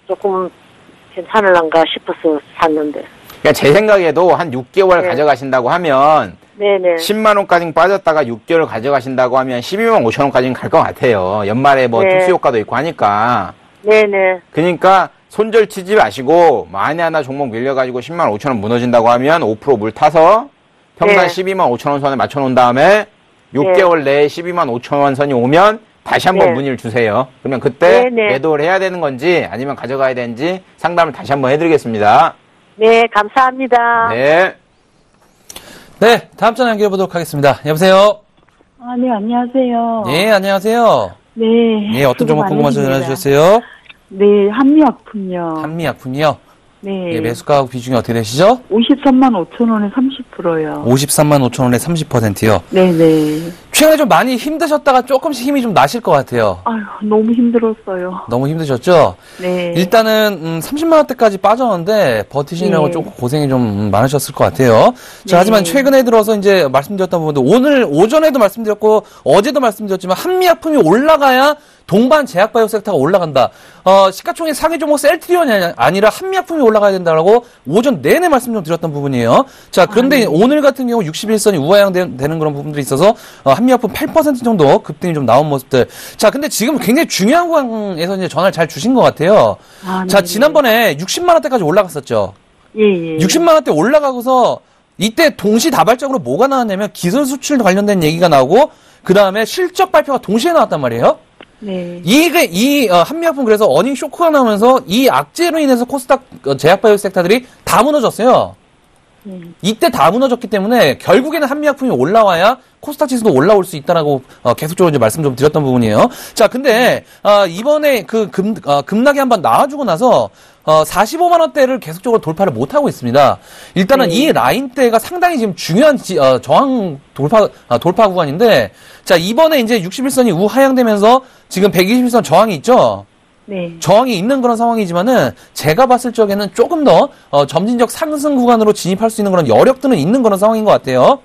Speaker 6: 조금 괜찮을란가 싶어서 샀는데.
Speaker 3: 그러니까 제 생각에도 한 6개월
Speaker 6: 네.
Speaker 3: 가져가신다고 하면,
Speaker 6: 네네.
Speaker 3: 10만원까지 빠졌다가 6개월 가져가신다고 하면 12만 5천원까지는 갈 것 같아요. 연말에 뭐
Speaker 6: 네.
Speaker 3: 특수효과도 있고 하니까.
Speaker 6: 네네.
Speaker 3: 그러니까 손절 치지 마시고 만에 하나 종목 밀려가지고 10만 5천 원 무너진다고 하면 5% 물 타서 평단
Speaker 6: 네.
Speaker 3: 12만 5천 원 선에 맞춰놓은 다음에 6개월 내에 12만 5천 원 선이 오면 다시 한번
Speaker 6: 네.
Speaker 3: 문의를 주세요. 그러면 그때
Speaker 6: 네, 네.
Speaker 3: 매도를 해야 되는 건지 아니면 가져가야 되는지 상담을 다시 한번 해드리겠습니다.
Speaker 6: 네, 감사합니다.
Speaker 3: 네.
Speaker 2: 네, 다음 전화 연결해 보도록 하겠습니다. 여보세요?
Speaker 7: 아, 네, 안녕하세요.
Speaker 2: 예, 안녕하세요.
Speaker 7: 네.
Speaker 2: 예, 어떤
Speaker 7: 수고
Speaker 2: 종목 궁금해서 전화
Speaker 7: 많으십니다.
Speaker 2: 주셨어요?
Speaker 7: 네, 한미약품요.
Speaker 2: 한미약품이요?
Speaker 7: 네.
Speaker 2: 예, 매수가하고 비중이 어떻게 되시죠?
Speaker 7: 53만 5천 원에 30%요.
Speaker 2: 53만 5천 원에 30%요.
Speaker 7: 네네.
Speaker 2: 최근에 좀 많이 힘드셨다가 조금씩 힘이 좀 나실 것 같아요.
Speaker 7: 아유, 너무 힘들었어요.
Speaker 2: 너무 힘드셨죠?
Speaker 7: 네.
Speaker 2: 일단은 30만 원대까지 빠졌는데 버티시느라고
Speaker 7: 네.
Speaker 2: 조금 고생이 좀 많으셨을 것 같아요. 자,
Speaker 7: 네.
Speaker 2: 하지만 최근에 들어서 이제 말씀드렸던 부분도 오늘 오전에도 말씀드렸고 어제도 말씀드렸지만 한미약품이 올라가야 동반 제약바이오 섹터가 올라간다. 시가총액 상위 종목 셀트리온이 아니라 한미약품이 올라가야 된다라고 오전 내내 말씀 좀 드렸던 부분이에요. 자, 그런데 오늘 같은 경우 61선이 우하향되는 그런 부분들이 있어서 한미약품 8% 정도 급등이 좀 나온 모습들. 자, 근데 지금 굉장히 중요한 구간에서 이제 전화를 잘 주신 것 같아요.
Speaker 7: 아,
Speaker 2: 자,
Speaker 7: 네네.
Speaker 2: 지난번에 60만 원대까지 올라갔었죠.
Speaker 7: 예.
Speaker 2: 60만 원대 올라가고서 이때 동시다발적으로 뭐가 나왔냐면 기술 수출 관련된 얘기가 나오고 그 다음에 실적 발표가 동시에 나왔단 말이에요.
Speaker 7: 네.
Speaker 2: 한미약품 그래서 어닝 쇼크가 나오면서 이 악재로 인해서 코스닥 제약바이오 섹터들이 다 무너졌어요. 이때 다 무너졌기 때문에 결국에는 한미약품이 올라와야 코스닥 지수도 올라올 수 있다라고 계속적으로 이제 말씀 좀 드렸던 부분이에요. 자, 근데 이번에 그 급락이 한번 나와주고 나서 45만 원대를 계속적으로 돌파를 못 하고 있습니다. 일단은 이 라인대가 상당히 지금 중요한 저항 돌파 구간인데, 자, 이번에 이제 61선이 우하향되면서 지금 121선 저항이 있죠.
Speaker 7: 네.
Speaker 2: 저항이 있는 그런 상황이지만은 제가 봤을 적에는 조금 더 점진적 상승 구간으로 진입할 수 있는 그런 여력들은 있는 그런 상황인 것 같아요.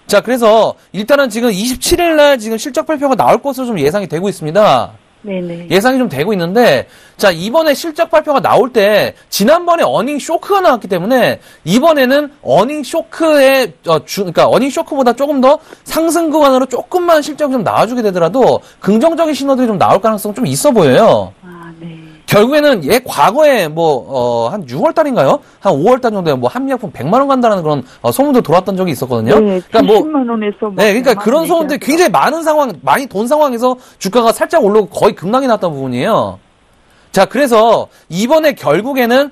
Speaker 2: 자, 그래서 일단은 지금 27일 날 지금 실적 발표가 나올 것으로 좀 예상이 되고 있습니다.
Speaker 7: 네네.
Speaker 2: 예상이 좀 되고 있는데, 자, 이번에 실적 발표가 나올 때, 지난번에 어닝 쇼크가 나왔기 때문에, 이번에는 어닝 쇼크의, 그러니까 어닝 쇼크보다 조금 더 상승 구간으로 조금만 실적이 좀 나와주게 되더라도, 긍정적인 신호들이 좀 나올 가능성 좀 있어 보여요.
Speaker 7: 아, 네.
Speaker 2: 결국에는 과거에 한 6월달인가요? 한 5월달 정도에 한미약품 100만원 간다는 그런 소문도 돌았던 적이 있었거든요.
Speaker 7: 네,
Speaker 2: 그러니까
Speaker 7: 70만 원에서
Speaker 2: 네, 그러니까 그런 소문들 굉장히 많이 돈 상황에서 주가가 살짝 올라오고 거의 급락이 났던 부분이에요. 자, 그래서 이번에 결국에는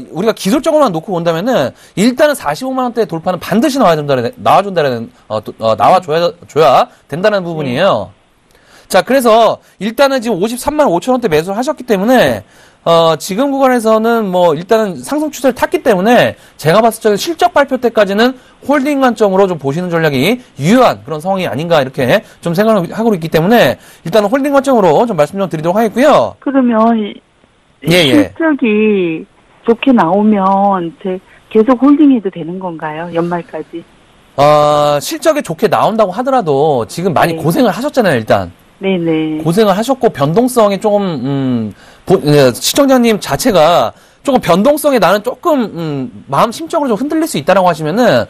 Speaker 2: 우리가 기술적으로만 놓고 본다면은 일단은 45만 원대 돌파는 반드시 나와줘야 된다는 부분이에요. 자, 그래서 일단은 지금 53만 5천 원대 매수를 하셨기 때문에 지금 구간에서는 일단은 상승 추세를 탔기 때문에 제가 봤을 때 실적 발표 때까지는 홀딩 관점으로 좀 보시는 전략이 유효한 그런 상황이 아닌가 이렇게 좀 생각을 하고 있기 때문에 일단은 홀딩 관점으로 좀 말씀 좀 드리도록 하겠고요.
Speaker 7: 그러면
Speaker 2: 예.
Speaker 7: 실적이 좋게 나오면 계속 홀딩해도 되는 건가요? 연말까지?
Speaker 2: 실적이 좋게 나온다고 하더라도 지금 많이
Speaker 7: 네.
Speaker 2: 고생을 하셨잖아요, 일단.
Speaker 7: 네네.
Speaker 2: 고생을 하셨고 변동성이 조금 시청자님 자체가 조금 변동성에 나는 조금 마음 심적으로 좀 흔들릴 수 있다라고 하시면은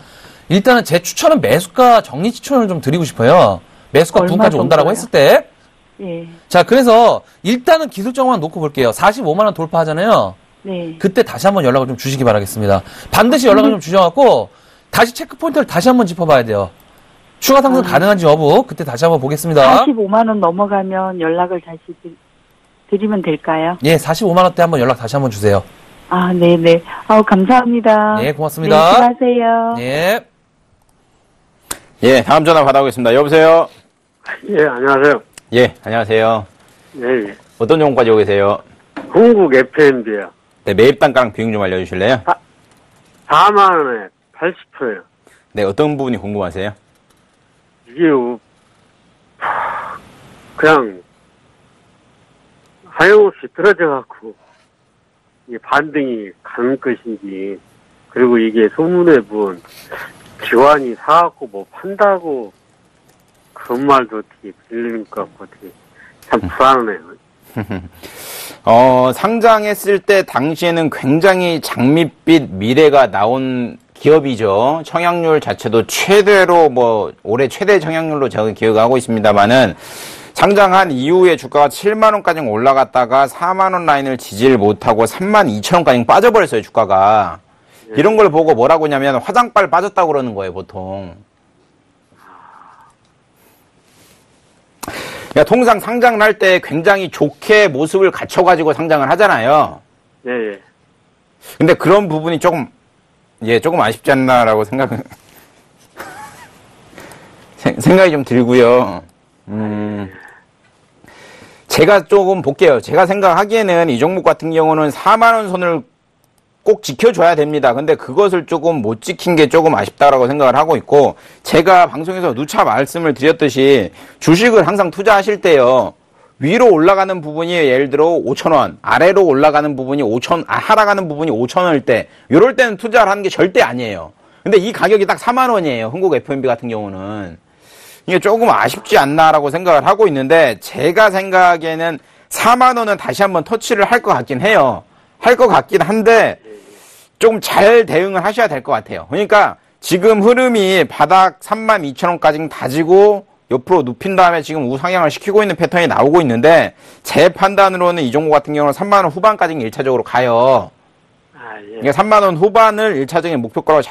Speaker 2: 일단은 제 추천은 매수가 정리 추천을 좀 드리고 싶어요. 매수가
Speaker 7: 얼마
Speaker 2: 부분까지 온다라고
Speaker 7: 정도요?
Speaker 2: 했을 때.
Speaker 7: 예.
Speaker 2: 자, 그래서 일단은 기술적으로만 놓고 볼게요. 45만 원 돌파하잖아요.
Speaker 7: 네.
Speaker 2: 그때 다시 한번 연락을 좀 주시기 바라겠습니다. 반드시 연락을 좀 주셔갖고 다시 체크 포인트를 다시 한번 짚어봐야 돼요. 추가 상승 가능한지 여부 그때 다시 한번 보겠습니다.
Speaker 7: 45만 원 넘어가면 연락을 다시 드리면 될까요?
Speaker 2: 예, 45만 원대 한번 연락 다시 한번 주세요.
Speaker 7: 아, 네네. 감사합니다.
Speaker 2: 예, 고맙습니다.
Speaker 7: 네, 수고하세요.
Speaker 2: 예.
Speaker 3: 예, 다음 전화 받아보겠습니다. 여보세요?
Speaker 4: 예, 안녕하세요.
Speaker 3: 예, 안녕하세요.
Speaker 4: 예.
Speaker 3: 어떤 종목 가지고 계세요?
Speaker 4: 한국 FMB요.
Speaker 3: 네, 매입 단가랑 비용 좀 알려주실래요?
Speaker 4: 4만 원에 80%요.
Speaker 3: 네, 어떤 부분이 궁금하세요?
Speaker 4: 이게 그냥 하염없이 떨어져갖고 이게 반등이 가는 것인지, 그리고 이게 소문에 본 기관이 사갖고 판다고 그런 말도 어떻게 들리는 것 같고 어떻게 참 불안하네요.
Speaker 3: 상장했을 때 당시에는 굉장히 장밋빛 미래가 나온 기업이죠. 청약률 자체도 최대로 올해 최대 청약률로 제가 기억하고 있습니다만은 상장한 이후에 주가가 7만 원까지 올라갔다가 4만 원 라인을 지지를 못하고 3만 2천 원까지 빠져버렸어요, 주가가. 이런 걸 보고 뭐라고 하냐면 화장빨 빠졌다고 그러는 거예요, 보통. 그러니까 통상 상장을 할 때 굉장히 좋게 모습을 갖춰가지고 상장을 하잖아요.
Speaker 4: 예, 예.
Speaker 3: 근데 그런 부분이 조금 아쉽지 않나라고 생각이 좀 들고요. 제가 조금 볼게요. 제가 생각하기에는 이 종목 같은 경우는 4만 원 선을 꼭 지켜줘야 됩니다. 근데 그것을 조금 못 지킨 게 조금 아쉽다라고 생각을 하고 있고, 제가 방송에서 누차 말씀을 드렸듯이 주식을 항상 투자하실 때요, 위로 올라가는 부분이 예를 들어 5,000원, 아래로 올라가는 부분이 하락하는 부분이 5,000원일 때, 이럴 때는 투자를 하는 게 절대 아니에요. 근데 이 가격이 딱 4만 원이에요. 한국 FMB 같은 경우는. 이게 조금 아쉽지 않나라고 생각을 하고 있는데, 제가 생각에는 4만 원은 다시 한번 터치를 할 것 같긴 해요. 할 것 같긴 한데, 좀 잘 대응을 하셔야 될 것 같아요. 그러니까 지금 흐름이 바닥 32,000원까지 다지고 옆으로 눕힌 다음에 지금 우상향을 시키고 있는 패턴이 나오고 있는데, 제 판단으로는 이 종목 같은 경우는 3만 원 후반까지 1차적으로 가요.
Speaker 5: 예.
Speaker 3: 그러니까 3만 원 후반을 1차적인 목표가로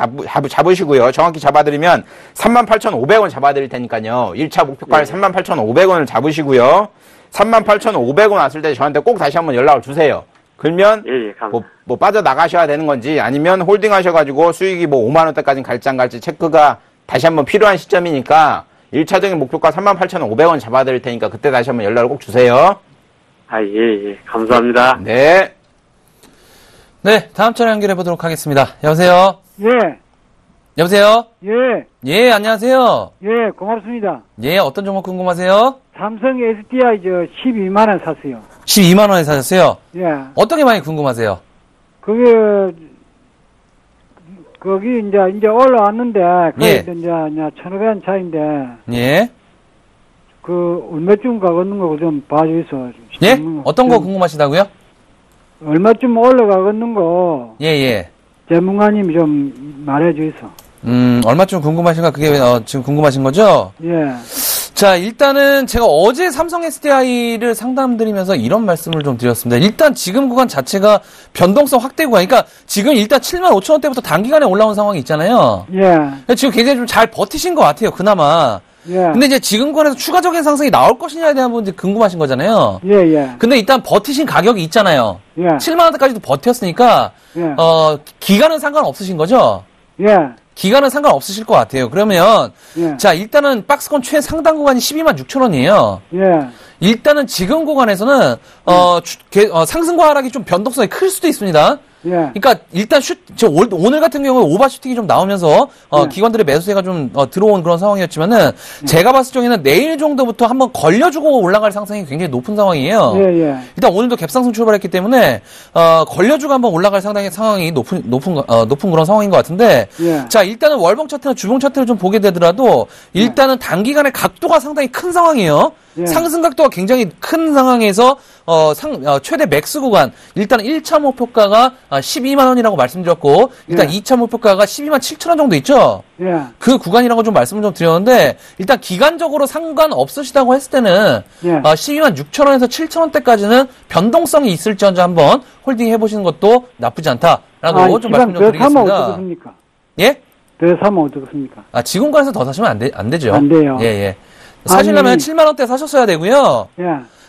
Speaker 3: 잡으시고요. 정확히 잡아드리면 38,500원 잡아드릴 테니까요. 1차 목표가를 38,500원을 잡으시고요. 38,500원 왔을 때 저한테 꼭 다시 한번 연락을 주세요. 그러면 뭐 빠져나가셔야 되는 건지 아니면 홀딩 하셔가지고 수익이 뭐 5만 원대까지 갈지 안 갈지 체크가 다시 한번 필요한 시점이니까 1차적인 목표가 38,500원 잡아드릴 테니까 그때 다시 한번 연락을 꼭 주세요.
Speaker 5: 예. 감사합니다.
Speaker 3: 네.
Speaker 2: 네, 다음 전화 연결해 보도록 하겠습니다. 여보세요?
Speaker 8: 예,
Speaker 2: 여보세요?
Speaker 8: 예,
Speaker 2: 예, 안녕하세요.
Speaker 8: 예, 고맙습니다.
Speaker 2: 예, 어떤 종목 궁금하세요?
Speaker 8: 삼성 SDI 12만원 샀어요.
Speaker 2: 12만 원에 사셨어요?
Speaker 8: 예,
Speaker 2: 어떤 게 많이 궁금하세요?
Speaker 8: 그게, 거기 이제 올라왔는데,
Speaker 2: 예.
Speaker 8: 그게 이제 1,500원 차인데,
Speaker 2: 예.
Speaker 8: 얼마쯤 가겠는 거 좀 봐주이소.
Speaker 2: 예? 어떤 거 궁금하시다고요?
Speaker 8: 얼마쯤 올라가겠는 거,
Speaker 2: 예, 예.
Speaker 8: 전문가님이 좀 말해주이소.
Speaker 2: 얼마쯤 궁금하신가? 그게, 지금 궁금하신 거죠?
Speaker 8: 예,
Speaker 2: 자, 일단은 제가 어제 삼성 SDI를 상담드리면서 이런 말씀을 좀 드렸습니다. 일단 지금 구간 자체가 변동성 확대 구간, 그러니까 지금 일단 75,000원대부터 단기간에 올라온 상황이 있잖아요.
Speaker 8: 예,
Speaker 2: 지금 굉장히 좀 잘 버티신 것 같아요, 그나마.
Speaker 8: 예.
Speaker 2: 근데 이제 지금 구간에서 추가적인 상승이 나올 것이냐에 대한 부분이 궁금하신 거잖아요.
Speaker 8: 예, 예.
Speaker 2: 근데 일단 버티신 가격이 있잖아요.
Speaker 8: 예.
Speaker 2: 7만원대까지도 버텼으니까,
Speaker 8: 예.
Speaker 2: 기간은 상관없으신 거죠?
Speaker 8: 예,
Speaker 2: 기간은 상관없으실 것 같아요. 그러면,
Speaker 8: 예.
Speaker 2: 자, 일단은 박스권 최상단 구간이 126,000원이에요.
Speaker 8: 예,
Speaker 2: 일단은 지금 구간에서는, 상승과 하락이 좀 변동성이 클 수도 있습니다.
Speaker 8: 예.
Speaker 2: 그러니까 일단 오늘 같은 경우에 오버슈팅이 좀 나오면서
Speaker 8: 네.
Speaker 2: 기관들의 매수세가 좀 들어온 그런 상황이었지만은 제가 봤을 적에는 내일 정도부터 한번 걸려주고 올라갈 상승이 굉장히 높은 상황이에요.
Speaker 8: 예, 예.
Speaker 2: 일단 오늘도 갭상승 출발했기 때문에 걸려주고 한번 올라갈 상황이 높은 그런 상황인 것 같은데
Speaker 8: 예.
Speaker 2: 자 일단은 월봉 차트나 주봉 차트를 좀 보게 되더라도 일단은 단기간에 각도가 상당히 큰 상황이에요.
Speaker 8: 예.
Speaker 2: 상승 각도가 굉장히 큰 상황에서 최대 맥스 구간 일단 1차 목표가가 12만 원이라고 말씀드렸고 일단
Speaker 8: 예.
Speaker 2: 2차 목표가가 12만 7천 원 정도 있죠.
Speaker 8: 예.
Speaker 2: 그 구간이라고 좀 말씀을 좀 드렸는데 일단 기간적으로 상관없으시다고 했을 때는
Speaker 8: 예.
Speaker 2: 12만 6천 원에서 7천 원대까지는 변동성이 있을지언정 한번 홀딩 해보시는 것도 나쁘지 않다라고 좀 말씀 좀
Speaker 8: 더 사면
Speaker 2: 드리겠습니다.
Speaker 8: 어떻습니까?
Speaker 2: 예?
Speaker 8: 더 사면 어떻습니까?
Speaker 2: 지금 가서 더 사시면 안 되죠.
Speaker 8: 안 돼요.
Speaker 2: 예, 예. 사시려면
Speaker 8: 아니.
Speaker 2: 7만 원대 사셨어야 되고요.
Speaker 8: 예.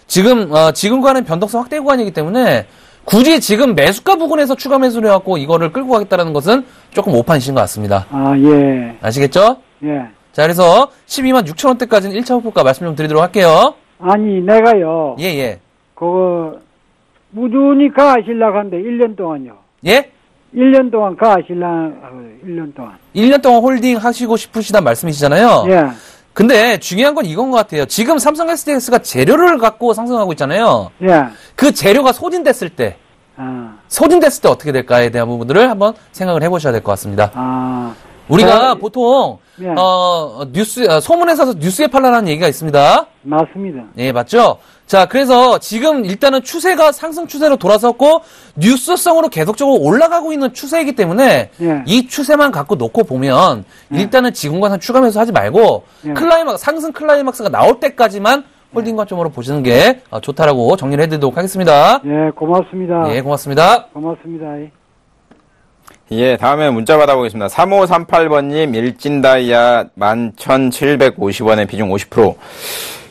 Speaker 2: 지금 구간은 변동성 확대 구간이기 때문에 굳이 지금 매수가 부근에서 추가 매수를 해갖고 이거를 끌고 가겠다는 것은 조금 오판이신 것 같습니다.
Speaker 8: 예.
Speaker 2: 아시겠죠?
Speaker 8: 예.
Speaker 2: 자, 그래서 12만 6천 원대까지는 1차 목표가 말씀 좀 드리도록 할게요.
Speaker 8: 아니, 내가요,
Speaker 2: 예, 예.
Speaker 8: 무준히 가시려고 하는데, 1년 동안요.
Speaker 2: 예?
Speaker 8: 1년 동안 가시려고, 1년 동안.
Speaker 2: 1년 동안 홀딩 하시고 싶으시단 말씀이시잖아요.
Speaker 8: 예.
Speaker 2: 근데 중요한 건 이건 것 같아요. 지금 삼성 SDX가 재료를 갖고 상승하고 있잖아요.
Speaker 8: 예.
Speaker 2: 그 재료가 소진됐을 때, 어떻게 될까에 대한 부분들을 한번 생각을 해보셔야 될 것 같습니다. 우리가 보통
Speaker 8: 예.
Speaker 2: 소문에서 뉴스에 팔라라는 얘기가 있습니다.
Speaker 8: 맞습니다.
Speaker 2: 예, 맞죠? 자, 그래서 지금 일단은 추세가 상승 추세로 돌아섰고 뉴스성으로 계속적으로 올라가고 있는 추세이기 때문에
Speaker 8: 예.
Speaker 2: 이 추세만 갖고 놓고 보면 일단은 지금과는 추가 매수 하지 말고
Speaker 8: 예.
Speaker 2: 상승 클라이막스가 나올 때까지만 홀딩 관점으로 보시는 게 좋다라고 정리를 해드리도록 하겠습니다.
Speaker 8: 예, 고맙습니다.
Speaker 2: 예, 고맙습니다.
Speaker 8: 고맙습니다.
Speaker 3: 예, 다음에 문자 받아보겠습니다. 3538번님, 일진다이아 11,750원에 비중 50%.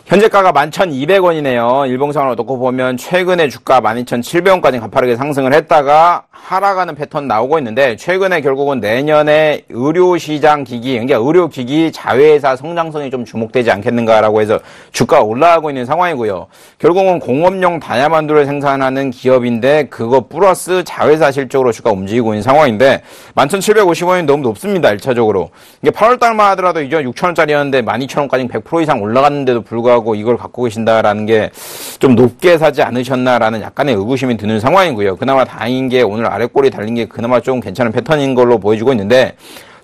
Speaker 3: 현재가가 11,200원이네요. 일봉상으로 놓고 보면 최근에 주가 12,700원까지 가파르게 상승을 했다가 하락하는 패턴 나오고 있는데 최근에 결국은 내년에 의료시장 기기, 그러니까 의료기기 자회사 성장성이 좀 주목되지 않겠는가라고 해서 주가가 올라가고 있는 상황이고요. 결국은 공업용 다이아몬드를 생산하는 기업인데 그거 플러스 자회사 실적으로 주가가 움직이고 있는 상황인데 11,750원이 너무 높습니다. 1차적으로. 이게 8월달만 하더라도 이전 6,000원짜리였는데 12,000원까지 100% 이상 올라갔는데도 불구하고 이걸 갖고 계신다라는 게 좀 높게 사지 않으셨나라는 약간의 의구심이 드는 상황이고요. 그나마 다행인 게 오늘 아랫골이 달린 게 그나마 좀 괜찮은 패턴인 걸로 보여지고 있는데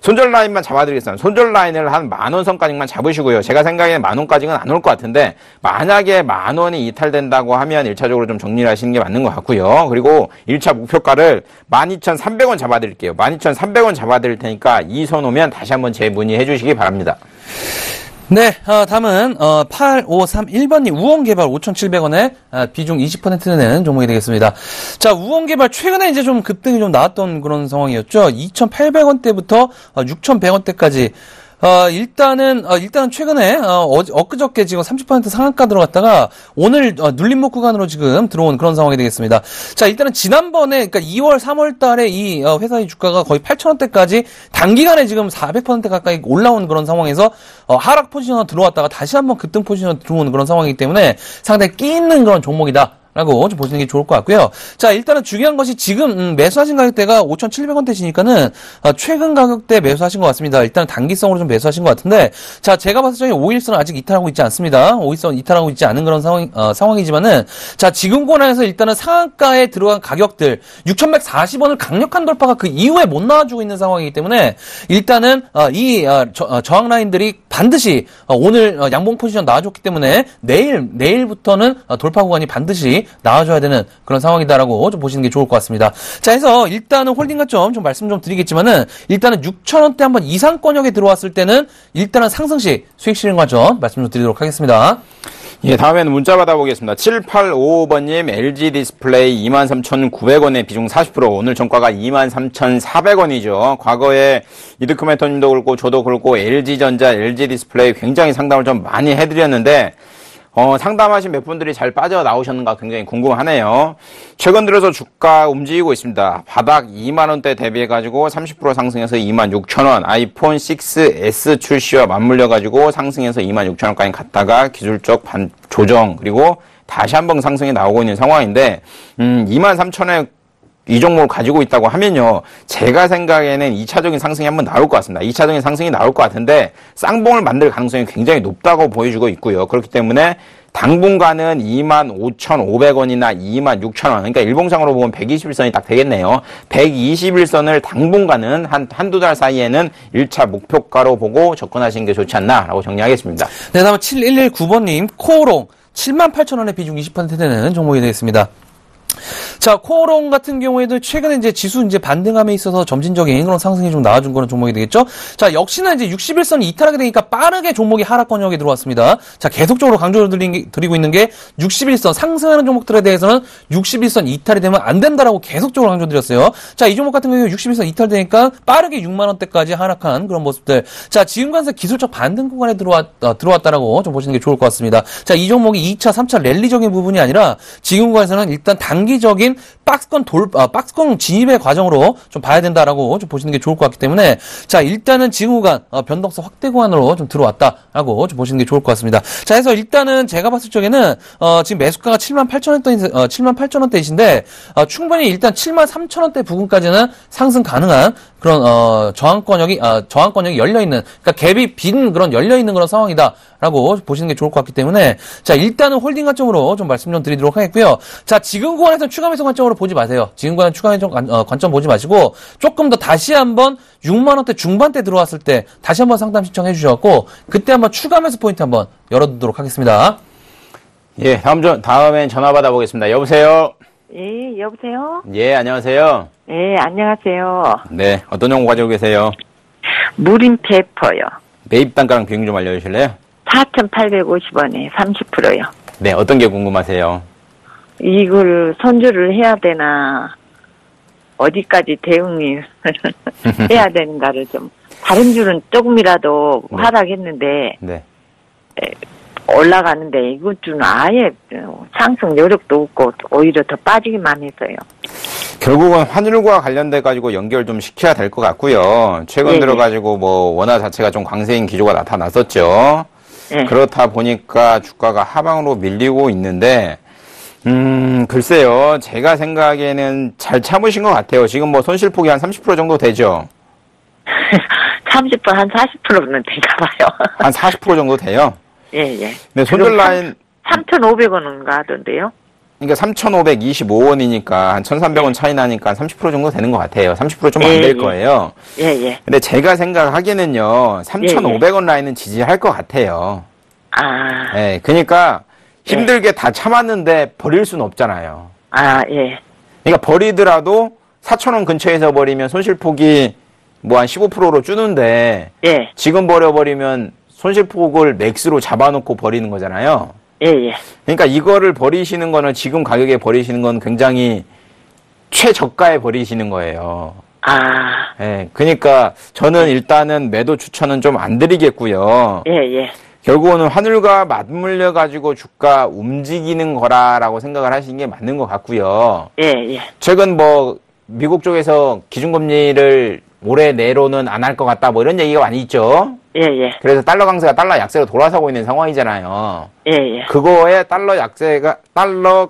Speaker 3: 손절 라인만 잡아드리겠습니다. 손절 라인을 한 10,000원 선까지만 잡으시고요. 제가 생각에는 10,000원까지는 안 올 것 같은데 만약에 10,000원이 이탈된다고 하면 1차적으로 좀 정리를 하시는 게 맞는 것 같고요. 그리고 1차 목표가를 12,300원 잡아드릴게요. 12,300원 잡아드릴 테니까 이 선 오면 다시 한번 재문의해 주시기 바랍니다.
Speaker 2: 네, 다음은 8531번님 우원개발 5,700원에 비중 20% 내는 종목이 되겠습니다. 자, 우원개발 최근에 이제 좀 급등이 좀 나왔던 그런 상황이었죠. 2,800원대부터 6,100원대까지. 일단은 최근에, 엊그저께 지금 30% 상한가 들어갔다가, 오늘, 눌림목 구간으로 지금 들어온 그런 상황이 되겠습니다. 자, 일단은 지난번에, 그러니까 2월, 3월 달에 이, 회사의 주가가 거의 8,000원대까지 단기간에 지금 400% 가까이 올라온 그런 상황에서, 하락 포지션으로 들어왔다가 다시 한번 급등 포지션으로 들어오는 그런 상황이기 때문에 상당히 끼 있는 그런 종목이다. 라고 좀 보시는 게 좋을 것 같고요. 자, 일단은 중요한 것이 지금 매수하신 가격대가 5,700원대시니까는 최근 가격대 매수하신 것 같습니다. 일단 단기성으로 좀 매수하신 것 같은데, 자, 제가 봤을 때 5일선 아직 이탈하고 있지 않습니다. 5일선 이탈하고 있지 않은 그런 상황이지만은, 자, 지금 권에서 일단은 상한가에 들어간 가격들 6,140원을 강력한 돌파가 그 이후에 못 나와주고 있는 상황이기 때문에 일단은 이 저항 라인들이 반드시 오늘 양봉 포지션 나와줬기 때문에 내일부터는 돌파 구간이 반드시 나와줘야 되는 그런 상황이다라고 좀 보시는 게 좋을 것 같습니다. 자, 해서 일단은 홀딩 가점 좀 말씀 좀 드리겠지만은 일단은 6,000원대 한번 이상권역에 들어왔을 때는 일단은 상승시 수익 실현 관점 말씀 좀 드리도록 하겠습니다.
Speaker 3: 예, 다음에는 문자 받아보겠습니다. 7855번님, LG 디스플레이 23,900원에 비중 40%, 오늘 종가가 23,400원이죠. 과거에 이드크멘토님도 그렇고, 저도 그렇고, LG전자, LG 디스플레이 굉장히 상담을 좀 많이 해드렸는데, 상담하신 몇 분들이 잘 빠져나오셨는가 굉장히 궁금하네요. 최근 들어서 주가 움직이고 있습니다. 바닥 2만원대 대비해가지고 30% 상승해서 26,000원, 아이폰 6S 출시와 맞물려가지고 상승해서 26,000원까지 갔다가 기술적 조정, 그리고 다시 한번 상승이 나오고 있는 상황인데, 23,000원에 이 종목을 가지고 있다고 하면요, 제가 생각에는 2차적인 상승이 한번 나올 것 같습니다. 2차적인 상승이 나올 것 같은데 쌍봉을 만들 가능성이 굉장히 높다고 보여주고 있고요. 그렇기 때문에 당분간은 25,500원이나 26,000원, 그러니까 일봉상으로 보면 121선이 딱 되겠네요. 121선을 당분간은 한두 달 사이에는 1차 목표가로 보고 접근하시는 게 좋지 않나라고 정리하겠습니다.
Speaker 2: 네, 다음은 7119번님 코오롱 78,000원에 비중 20% 되는 종목이 되겠습니다. 자, 코오롱 같은 경우에도 최근에 이제 지수 이제 반등함에 있어서 점진적인 그런 상승이 좀 나와준 그런 종목이 되겠죠? 자, 역시나 이제 61선이 이탈하게 되니까 빠르게 종목이 하락권역에 들어왔습니다. 자, 계속적으로 강조를 드리고 있는 게 61선, 상승하는 종목들에 대해서는 61선 이탈이 되면 안 된다라고 계속적으로 강조드렸어요. 자, 이 종목 같은 경우에 61선 이탈되니까 빠르게 6만원대까지 하락한 그런 모습들. 자, 지금 관세 기술적 반등 구간에 들어왔다라고 좀 보시는 게 좋을 것 같습니다. 자, 이 종목이 2차, 3차 랠리적인 부분이 아니라 지금 관세는 일단 단기적인 박스권 진입의 과정으로 좀 봐야 된다라고 좀 보시는 게 좋을 것 같기 때문에, 자, 일단은 지금 구간, 변동성 확대 구간으로 좀 들어왔다라고 좀 보시는 게 좋을 것 같습니다. 자, 해서 일단은 제가 봤을 적에는, 지금 매수가가 78,000원대이신데, 충분히 일단 73,000원대 부근까지는 상승 가능한 그런, 저항권역이 열려있는, 그러니까 갭이 빈 그런 열려있는 그런 상황이다라고 보시는 게 좋을 것 같기 때문에, 자, 일단은 홀딩 관점으로 좀 말씀 좀 드리도록 하겠고요. 자, 지금 구간에서는 추가 매수 관점으로 보지 마세요. 지금 구간은 추가 매수 관점 보지 마시고, 조금 더 다시 한번 6만원대 중반대 들어왔을 때 다시 한번 상담 신청해 주셔갖고, 그때 한번 추가 매수 포인트 한번 열어두도록 하겠습니다.
Speaker 3: 예, 다음엔 전화 받아보겠습니다. 여보세요?
Speaker 6: 예, 여보세요?
Speaker 3: 예, 안녕하세요.
Speaker 6: 예, 안녕하세요.
Speaker 3: 네, 어떤 종목 가지고 계세요?
Speaker 6: 무림 페퍼요.
Speaker 3: 매입 단가랑 비용 좀 알려주실래요?
Speaker 6: 4,850원에 30%요.
Speaker 3: 네, 어떤 게 궁금하세요?
Speaker 6: 이걸 손주를 해야 되나, 어디까지 대응을 해야 되는가를 좀, 다른 줄은 조금이라도
Speaker 3: 네.
Speaker 6: 하락했는데,
Speaker 3: 네.
Speaker 6: 올라가는데 이것 좀 아예 상승 여력도 없고 오히려 더 빠지기만 해서요.
Speaker 3: 결국은 환율과 관련돼 가지고 연결 좀 시켜야 될 것 같고요. 최근 들어 가지고 뭐 원화 자체가 좀 강세인 기조가 나타났었죠.
Speaker 6: 네.
Speaker 3: 그렇다 보니까 주가가 하방으로 밀리고 있는데, 글쎄요. 제가 생각에는 잘 참으신 것 같아요. 지금 뭐 손실폭이 한 30% 정도 되죠?
Speaker 6: 30%, 한 40%는 되나 봐요.
Speaker 3: 한 40% 정도 돼요?
Speaker 6: 예, 예.
Speaker 3: 네, 손절 라인.
Speaker 6: 3,500원인가 하던데요?
Speaker 3: 그러니까 3,525원이니까 한 1,300원 차이 나니까 30% 정도 되는 것 같아요. 30% 좀 안 될 거예요.
Speaker 6: 예, 예.
Speaker 3: 근데 제가 생각하기에는요, 3,500원 라인은 지지할 것 같아요.
Speaker 6: 아.
Speaker 3: 네, 그러니까 힘들게 다 참았는데 버릴 수는 없잖아요.
Speaker 6: 아, 예.
Speaker 3: 그러니까 버리더라도 4,000원 근처에서 버리면 손실폭이 뭐 한 15%로 주는데,
Speaker 6: 예.
Speaker 3: 지금 버려버리면 손실폭을 맥스로 잡아놓고 버리는 거잖아요.
Speaker 6: 예, 예.
Speaker 3: 그러니까 이거를 버리시는 거는 지금 가격에 버리시는 건 굉장히 최저가에 버리시는 거예요.
Speaker 6: 아,
Speaker 3: 예, 그러니까 저는 일단은 매도 추천은 좀 안 드리겠고요.
Speaker 6: 예, 예.
Speaker 3: 결국은 환율과 맞물려 가지고 주가 움직이는 거라라고 생각을 하시는 게 맞는 것 같고요.
Speaker 6: 예, 예.
Speaker 3: 최근 뭐 미국 쪽에서 기준금리를 올해 내로는 안 할 것 같다 뭐 이런 얘기가 많이 있죠.
Speaker 6: 예, 예.
Speaker 3: 그래서 달러 강세가 달러 약세로 돌아서고 있는 상황이잖아요.
Speaker 6: 예, 예.
Speaker 3: 그거에 달러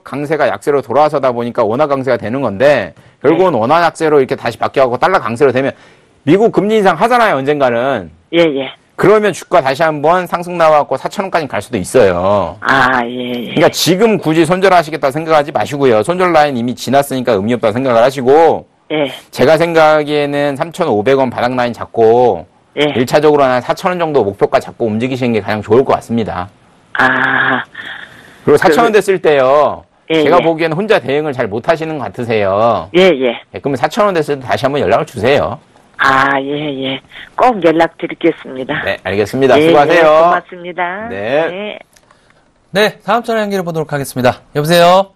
Speaker 3: 강세가 약세로 돌아서다 보니까 원화 강세가 되는 건데 결국은 원화 약세로 이렇게 다시 바뀌어가고 달러 강세로 되면 미국 금리 인상 하잖아요, 언젠가는.
Speaker 6: 예, 예.
Speaker 3: 그러면 주가 다시 한번 상승 나와갖고 4,000원까지 갈 수도 있어요.
Speaker 6: 아, 예, 예.
Speaker 3: 그러니까 지금 굳이 손절하시겠다 생각하지 마시고요. 손절 라인 이미 지났으니까 의미 없다 생각을 하시고
Speaker 6: 예.
Speaker 3: 제가 생각하기에는 3,500원 바닥 라인 잡고
Speaker 6: 예.
Speaker 3: 1차적으로 한 4,000원 정도 목표가 잡고 움직이시는 게 가장 좋을 것 같습니다.
Speaker 6: 아,
Speaker 3: 그리고 4,000원 됐을 때요.
Speaker 6: 예,
Speaker 3: 제가
Speaker 6: 예.
Speaker 3: 보기에는 혼자 대응을 잘 못하시는 것 같으세요.
Speaker 6: 예, 예.
Speaker 3: 예, 그러면 4,000원 됐을 때 다시 한번 연락을 주세요.
Speaker 6: 아, 예, 예. 꼭 연락드리겠습니다.
Speaker 3: 네, 알겠습니다.
Speaker 6: 예,
Speaker 3: 수고하세요.
Speaker 6: 예, 고맙습니다.
Speaker 3: 네.
Speaker 2: 네, 다음 전화 연결해 보도록 하겠습니다. 여보세요?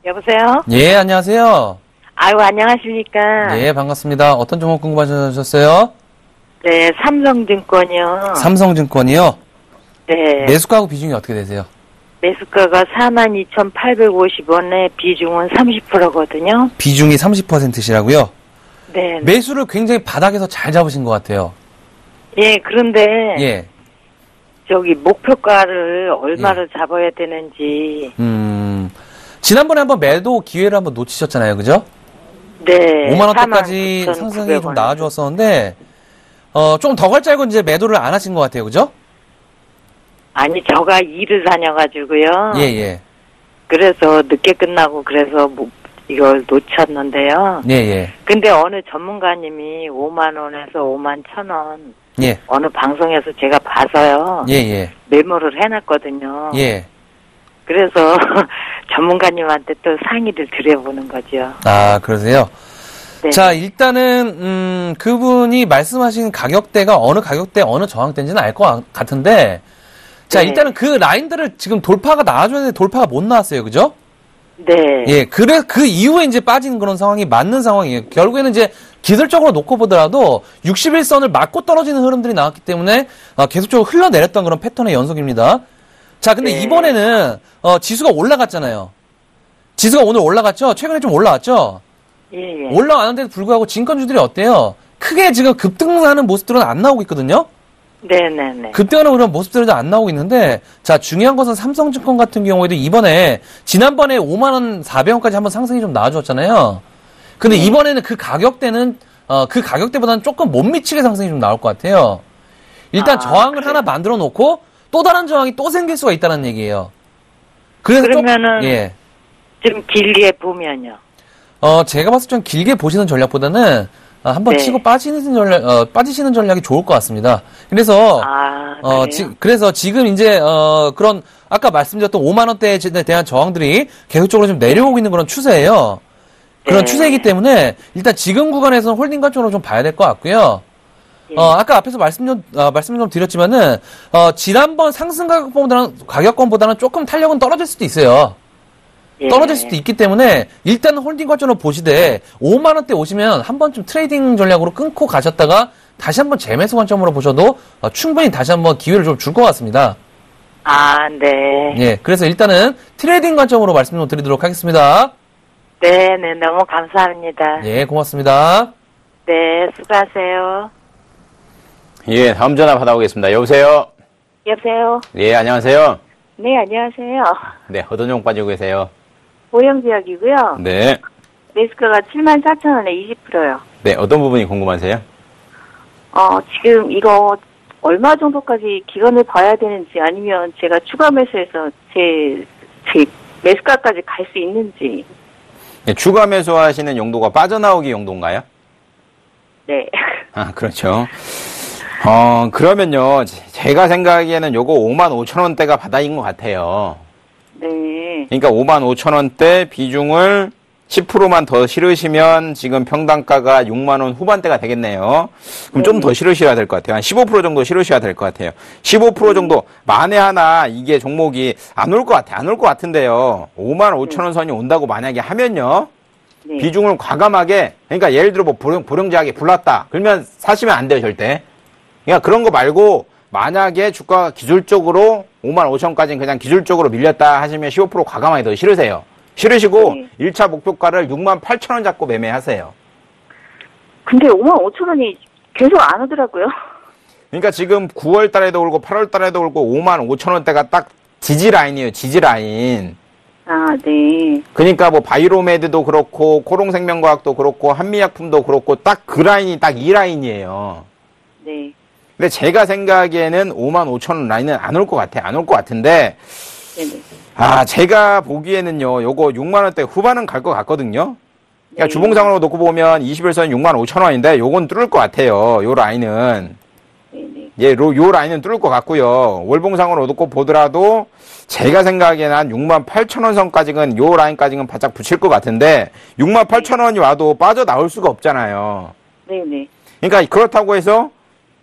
Speaker 6: 여보세요?
Speaker 2: 예, 안녕하세요.
Speaker 6: 아유, 안녕하십니까?
Speaker 2: 예, 반갑습니다. 어떤 종목 궁금하셨어요?
Speaker 6: 네, 삼성증권이요.
Speaker 2: 삼성증권이요?
Speaker 6: 네.
Speaker 2: 매수가하고 비중이 어떻게 되세요?
Speaker 6: 매수가가 42,850원에 비중은 30%거든요.
Speaker 2: 비중이 30%시라고요?
Speaker 6: 네.
Speaker 2: 매수를 굉장히 바닥에서 잘 잡으신 것 같아요.
Speaker 6: 예, 그런데
Speaker 2: 예.
Speaker 6: 저기 목표가를 얼마를 잡아야 되는지.
Speaker 2: 지난번에 한번 매도 기회를 한번 놓치셨잖아요, 그죠?
Speaker 6: 네.
Speaker 2: 5만원대까지 상승이 좀 나와주었었는데, 조금 더 갈 줄 알고 이제 매도를 안 하신 것 같아요, 그죠?
Speaker 6: 아니, 저가 일을 다녀가지고요.
Speaker 2: 예, 예.
Speaker 6: 그래서 늦게 끝나고 그래서 이걸 놓쳤는데요.
Speaker 2: 예, 예.
Speaker 6: 근데 어느 전문가님이 5만원에서 51,000원.
Speaker 2: 예.
Speaker 6: 어느 방송에서 제가 봐서요.
Speaker 2: 예, 예.
Speaker 6: 메모를 해놨거든요.
Speaker 2: 예.
Speaker 6: 그래서 전문가님한테 또 상의를 드려보는 거죠.
Speaker 2: 아, 그러세요?
Speaker 6: 네.
Speaker 2: 자, 일단은, 그분이 말씀하신 가격대가 어느 가격대, 어느 저항대인지는 알 것 같은데, 자,
Speaker 6: 네.
Speaker 2: 일단은 그 라인들을 지금 돌파가 나와줘야 되는데 돌파가 못 나왔어요, 그죠?
Speaker 6: 네.
Speaker 2: 예, 그 이후에 이제 빠진 그런 상황이 맞는 상황이에요. 결국에는 이제 기술적으로 놓고 보더라도 61선을 맞고 떨어지는 흐름들이 나왔기 때문에 계속적으로 흘러내렸던 그런 패턴의 연속입니다. 자, 근데
Speaker 6: 네.
Speaker 2: 이번에는 지수가 올라갔잖아요. 지수가 오늘 올라갔죠? 최근에 좀 올라왔죠?
Speaker 6: 예, 예.
Speaker 2: 올라왔는데도 불구하고 증권주들이 어때요? 크게 지금 급등하는 모습들은 안 나오고 있거든요?
Speaker 6: 네네네.
Speaker 2: 급등하는 그런 모습들은 안 나오고 있는데, 자, 중요한 것은 삼성증권 같은 경우에도 이번에, 지난번에 5만원 400원까지 한번 상승이 좀 나와줬잖아요. 근데 이번에는 그 가격대는, 그 가격대보다는 조금 못 미치게 상승이 좀 나올 것 같아요. 일단 저항을
Speaker 6: 그래요?
Speaker 2: 하나 만들어 놓고, 또 다른 저항이 또 생길 수가 있다는 얘기예요. 그래서
Speaker 6: 그러면은
Speaker 2: 예.
Speaker 6: 좀 길게 보면요.
Speaker 2: 제가 봤을 때 좀 길게 보시는 전략보다는, 한번
Speaker 6: 네.
Speaker 2: 치고 빠지시는 전략이 좋을 것 같습니다. 그래서,
Speaker 6: 그래요?
Speaker 2: 그래서 지금 이제, 그런, 아까 말씀드렸던 5만원대에 대한 저항들이 계속적으로 좀 내려오고 있는 그런 추세예요. 그런
Speaker 6: 네.
Speaker 2: 추세이기 때문에, 일단 지금 구간에서는 홀딩 관점으로 좀 봐야 될 것 같고요.
Speaker 6: 예.
Speaker 2: 아까 앞에서 말씀 좀 드렸지만은, 지난번 상승 가격권보다는 조금 탄력은 떨어질 수도 있어요.
Speaker 6: 예.
Speaker 2: 떨어질 수도 있기 때문에 일단 홀딩 관점으로 보시되 5만 원대 오시면 한 번쯤 트레이딩 전략으로 끊고 가셨다가 다시 한번 재매수 관점으로 보셔도 충분히 다시 한번 기회를 좀 줄 것 같습니다.
Speaker 6: 아, 네.
Speaker 2: 예, 그래서 일단은 트레이딩 관점으로 말씀 좀 드리도록 하겠습니다.
Speaker 6: 네네, 너무 감사합니다.
Speaker 2: 예, 고맙습니다.
Speaker 6: 네, 수고하세요.
Speaker 3: 예, 다음 전화 받아보겠습니다. 여보세요?
Speaker 6: 여보세요?
Speaker 3: 예, 안녕하세요?
Speaker 6: 네, 안녕하세요.
Speaker 3: 네, 어떤 종 빠지고 계세요?
Speaker 6: 보영지역이고요.
Speaker 3: 네.
Speaker 6: 매수가가 74,000원에 20%요.
Speaker 3: 네, 어떤 부분이 궁금하세요?
Speaker 6: 지금 이거 얼마 정도까지 기간을 봐야 되는지 아니면 제가 추가 매수해서 제 매수가까지 갈 수 있는지.
Speaker 3: 네, 추가 매수하시는 용도가 빠져나오기 용도인가요?
Speaker 6: 네.
Speaker 3: 아, 그렇죠. 그러면요, 제가 생각하기에는 요거 55,000원대가 바닥인 것 같아요.
Speaker 6: 네.
Speaker 3: 그러니까 55,000원대 비중을 10%만 더 실으시면 지금 평당가가 6만 원 후반대가 되겠네요. 그럼 좀 더 실으셔야 될 것 같아요. 한 15% 정도 실으셔야 될 것 같아요. 15% 정도 만에 하나 이게 종목이 안 올 것 같아. 안 올 것 같은데요. 5만 5천 원 선이 온다고 만약에 하면요.
Speaker 6: 네.
Speaker 3: 비중을 과감하게, 그러니까 예를 들어 뭐 불용제약이 불났다. 그러면 사시면 안 돼요, 절대. 그러니까 그런 거 말고 만약에 주가가 기술적으로 5만 5천까지는 그냥 기술적으로 밀렸다 하시면 15% 과감하게 더 실으세요. 실으시고
Speaker 6: 네.
Speaker 3: 1차 목표가를 6만 8천 원 잡고 매매하세요.
Speaker 6: 근데 5만 5천 원이 계속 안 오더라고요.
Speaker 3: 그러니까 지금 9월 달에도 오르고 8월 달에도 오르고 5만 5천 원대가 딱 지지라인이에요. 지지라인.
Speaker 6: 아, 네.
Speaker 3: 그러니까 뭐 바이로메드도 그렇고 코롱생명과학도 그렇고 한미약품도 그렇고 딱 그 라인이 딱 이 라인이에요.
Speaker 6: 네.
Speaker 3: 근데 제가 생각하기에는 5만 5천 원 라인은 안 올 것 같아요. 안 올 것 같은데
Speaker 6: 네네.
Speaker 3: 제가 보기에는요. 요거 6만 원대 후반은 갈 것 같거든요. 그러니까
Speaker 6: 네.
Speaker 3: 주봉상으로 놓고 보면 21선 6만 5천 원인데 요건 뚫을 것 같아요. 요 라인은.
Speaker 6: 네네.
Speaker 3: 예, 요 라인은 뚫을 것 같고요. 월봉상으로 놓고 보더라도 제가 생각하기에는 한 6만 8천 원 선까지는 요 라인까지는 바짝 붙일 것 같은데 6만 8천 원이 와도 빠져나올 수가 없잖아요.
Speaker 6: 네네.
Speaker 3: 그러니까 그렇다고 해서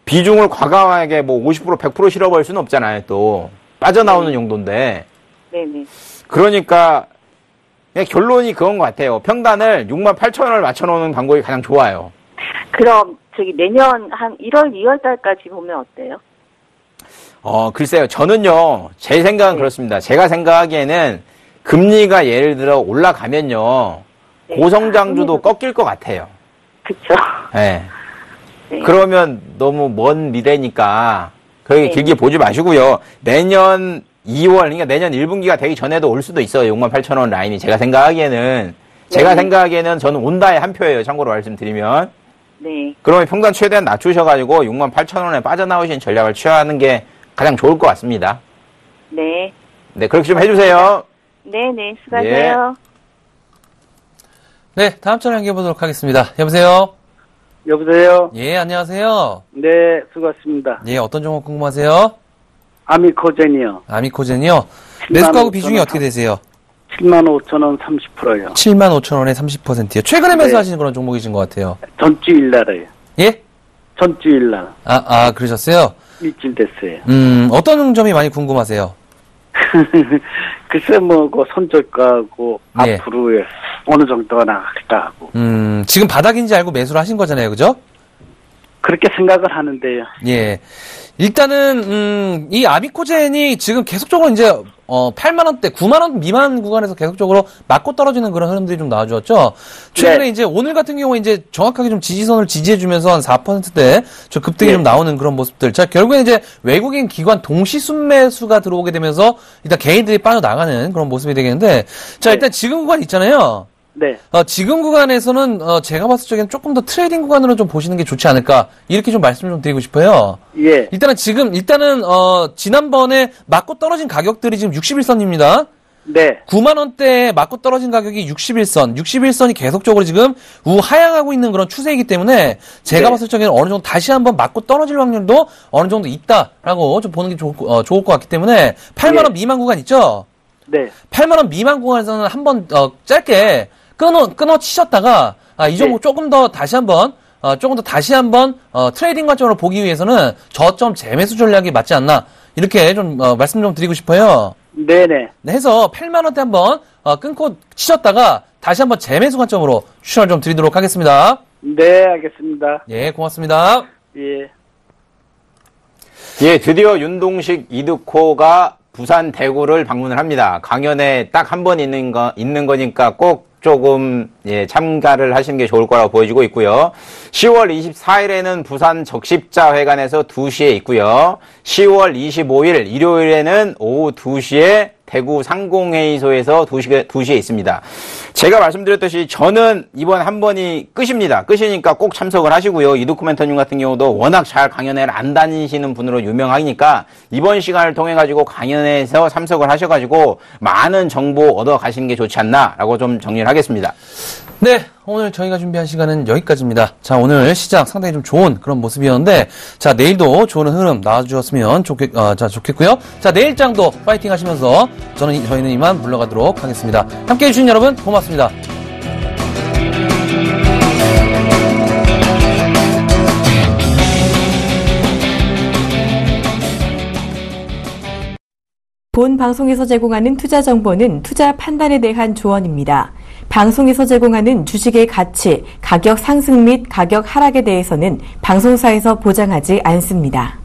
Speaker 3: 비중을 과감하게 뭐 50% 100% 실어버릴 수는 없잖아요. 또 빠져나오는 용도인데.
Speaker 6: 네네.
Speaker 3: 그러니까 그냥 결론이 그건 것 같아요. 평단을 6만 8천 원을 맞춰놓는 방법이 가장 좋아요.
Speaker 6: 그럼 저기 내년 한 1월, 2월 달까지 보면 어때요?
Speaker 3: 글쎄요. 저는요. 제 생각은 그렇습니다. 제가 생각하기에는 금리가 예를 들어 올라가면요.
Speaker 6: 네.
Speaker 3: 고성장주도 꺾일 것 같아요.
Speaker 6: 그쵸.
Speaker 3: 네.
Speaker 6: 네.
Speaker 3: 그러면 너무 먼 미래니까 그렇게
Speaker 6: 네.
Speaker 3: 길게 보지 마시고요. 내년 2월, 그러니까 내년 1분기가 되기 전에도 올 수도 있어요. 6만 8천 원 라인이. 제가 생각하기에는 저는 온다에 한 표예요. 참고로 말씀드리면.
Speaker 6: 네.
Speaker 3: 그러면 평단 최대한 낮추셔가지고 6만 8천 원에 빠져나오신 전략을 취하는 게 가장 좋을 것 같습니다.
Speaker 6: 네.
Speaker 3: 네, 그렇게 좀 해주세요.
Speaker 6: 네네. 수고하세요.
Speaker 2: 네, 다음 전화 연결해보도록 하겠습니다. 여보세요?
Speaker 4: 여보세요?
Speaker 2: 예, 안녕하세요.
Speaker 4: 네, 수고하셨습니다.
Speaker 2: 예, 어떤 종목 궁금하세요?
Speaker 4: 아미코젠이요.
Speaker 2: 아미코젠이요. 매수가하고 비중이 어떻게 되세요?
Speaker 4: 7만 5천 원 30%요.
Speaker 2: 7만 5천 원에 30%요. 최근에 매수하시는 그런 종목이신 것 같아요.
Speaker 4: 전주일 날에요.
Speaker 2: 예?
Speaker 4: 전주일 날.
Speaker 2: 그러셨어요?
Speaker 4: 일주일 됐어요.
Speaker 2: 어떤 점이 많이 궁금하세요?
Speaker 4: 글쎄 그 손절가하고
Speaker 2: 예.
Speaker 4: 앞으로 어느 정도가 나갈까 하고.
Speaker 2: 지금 바닥인지 알고 매수를 하신 거잖아요. 그죠?
Speaker 4: 그렇게 생각을 하는데요.
Speaker 2: 예. 일단은, 이 아미코젠이 지금 계속적으로 이제, 8만원대, 9만원 미만 구간에서 계속적으로 맞고 떨어지는 그런 흐름들이 좀 나와주었죠. 최근에
Speaker 4: 네.
Speaker 2: 이제 오늘 같은 경우에 이제 정확하게 좀 지지선을 지지해주면서 한 4%대 저 급등이
Speaker 4: 네.
Speaker 2: 좀 나오는 그런 모습들. 자, 결국에 이제 외국인 기관 동시 순매수가 들어오게 되면서 일단 개인들이 빠져나가는 그런 모습이 되겠는데, 자, 일단 지금 구간 있잖아요.
Speaker 4: 네.
Speaker 2: 지금 구간에서는 제가 봤을 적에는 조금 더 트레이딩 구간으로 좀 보시는 게 좋지 않을까 이렇게 좀 말씀을 좀 드리고 싶어요.
Speaker 4: 예.
Speaker 2: 일단은 지난번에 맞고 떨어진 가격들이 지금 61선입니다.
Speaker 4: 네.
Speaker 2: 9만 원대에 맞고 떨어진 가격이 61선이 계속적으로 지금 우하향하고 있는 그런 추세이기 때문에 제가
Speaker 4: 네.
Speaker 2: 봤을 적에는 어느 정도 다시 한번 맞고 떨어질 확률도 어느 정도 있다라고 좀 보는 게 좋을 것 같기 때문에 8만 원 미만 구간 있죠?
Speaker 4: 네.
Speaker 2: 8만 원 미만 구간에서는 한번 짧게 끊어 치셨다가 이 종목
Speaker 4: 네.
Speaker 2: 조금 더 다시 한번 트레이딩 관점으로 보기 위해서는 저점 재매수 전략이 맞지 않나 이렇게 좀 말씀 좀 드리고 싶어요.
Speaker 4: 네네.
Speaker 2: 네, 해서 8만 원대 한번 끊고 치셨다가 다시 한번 재매수 관점으로 추천을 좀 드리도록 하겠습니다.
Speaker 4: 네, 알겠습니다.
Speaker 2: 예, 고맙습니다.
Speaker 4: 예.
Speaker 3: 예, 드디어 윤동식 이드코가 부산 대구를 방문을 합니다. 강연에 딱 한 번 있는 거니까 꼭 조금 참가를 하시는 게 좋을 거라고 보여지고 있고요. 10월 24일에는 부산 적십자회관에서 2시에 있고요. 10월 25일 일요일에는 오후 2시에 대구 상공회의소에서 2시에 있습니다. 제가 말씀드렸듯이 저는 이번 한 번이 끝입니다. 끝이니까 꼭 참석을 하시고요. 이두코멘터님 같은 경우도 워낙 잘 강연회를 안 다니시는 분으로 유명하니까 이번 시간을 통해 가지고 강연회에서 참석을 하셔가지고 많은 정보 얻어 가시는 게 좋지 않나라고 좀 정리를 하겠습니다.
Speaker 2: 네, 오늘 저희가 준비한 시간은 여기까지입니다. 자, 오늘 시장 상당히 좀 좋은 그런 모습이었는데, 자, 내일도 좋은 흐름 나와주셨으면 좋겠고요. 자, 내일장도 파이팅 하시면서 저희는 이만 물러가도록 하겠습니다. 함께 해주신 여러분 고맙습니다.
Speaker 1: 본 방송에서 제공하는 투자 정보는 투자 판단에 대한 조언입니다. 방송에서 제공하는 주식의 가치, 가격 상승 및 가격 하락에 대해서는 방송사에서 보장하지 않습니다.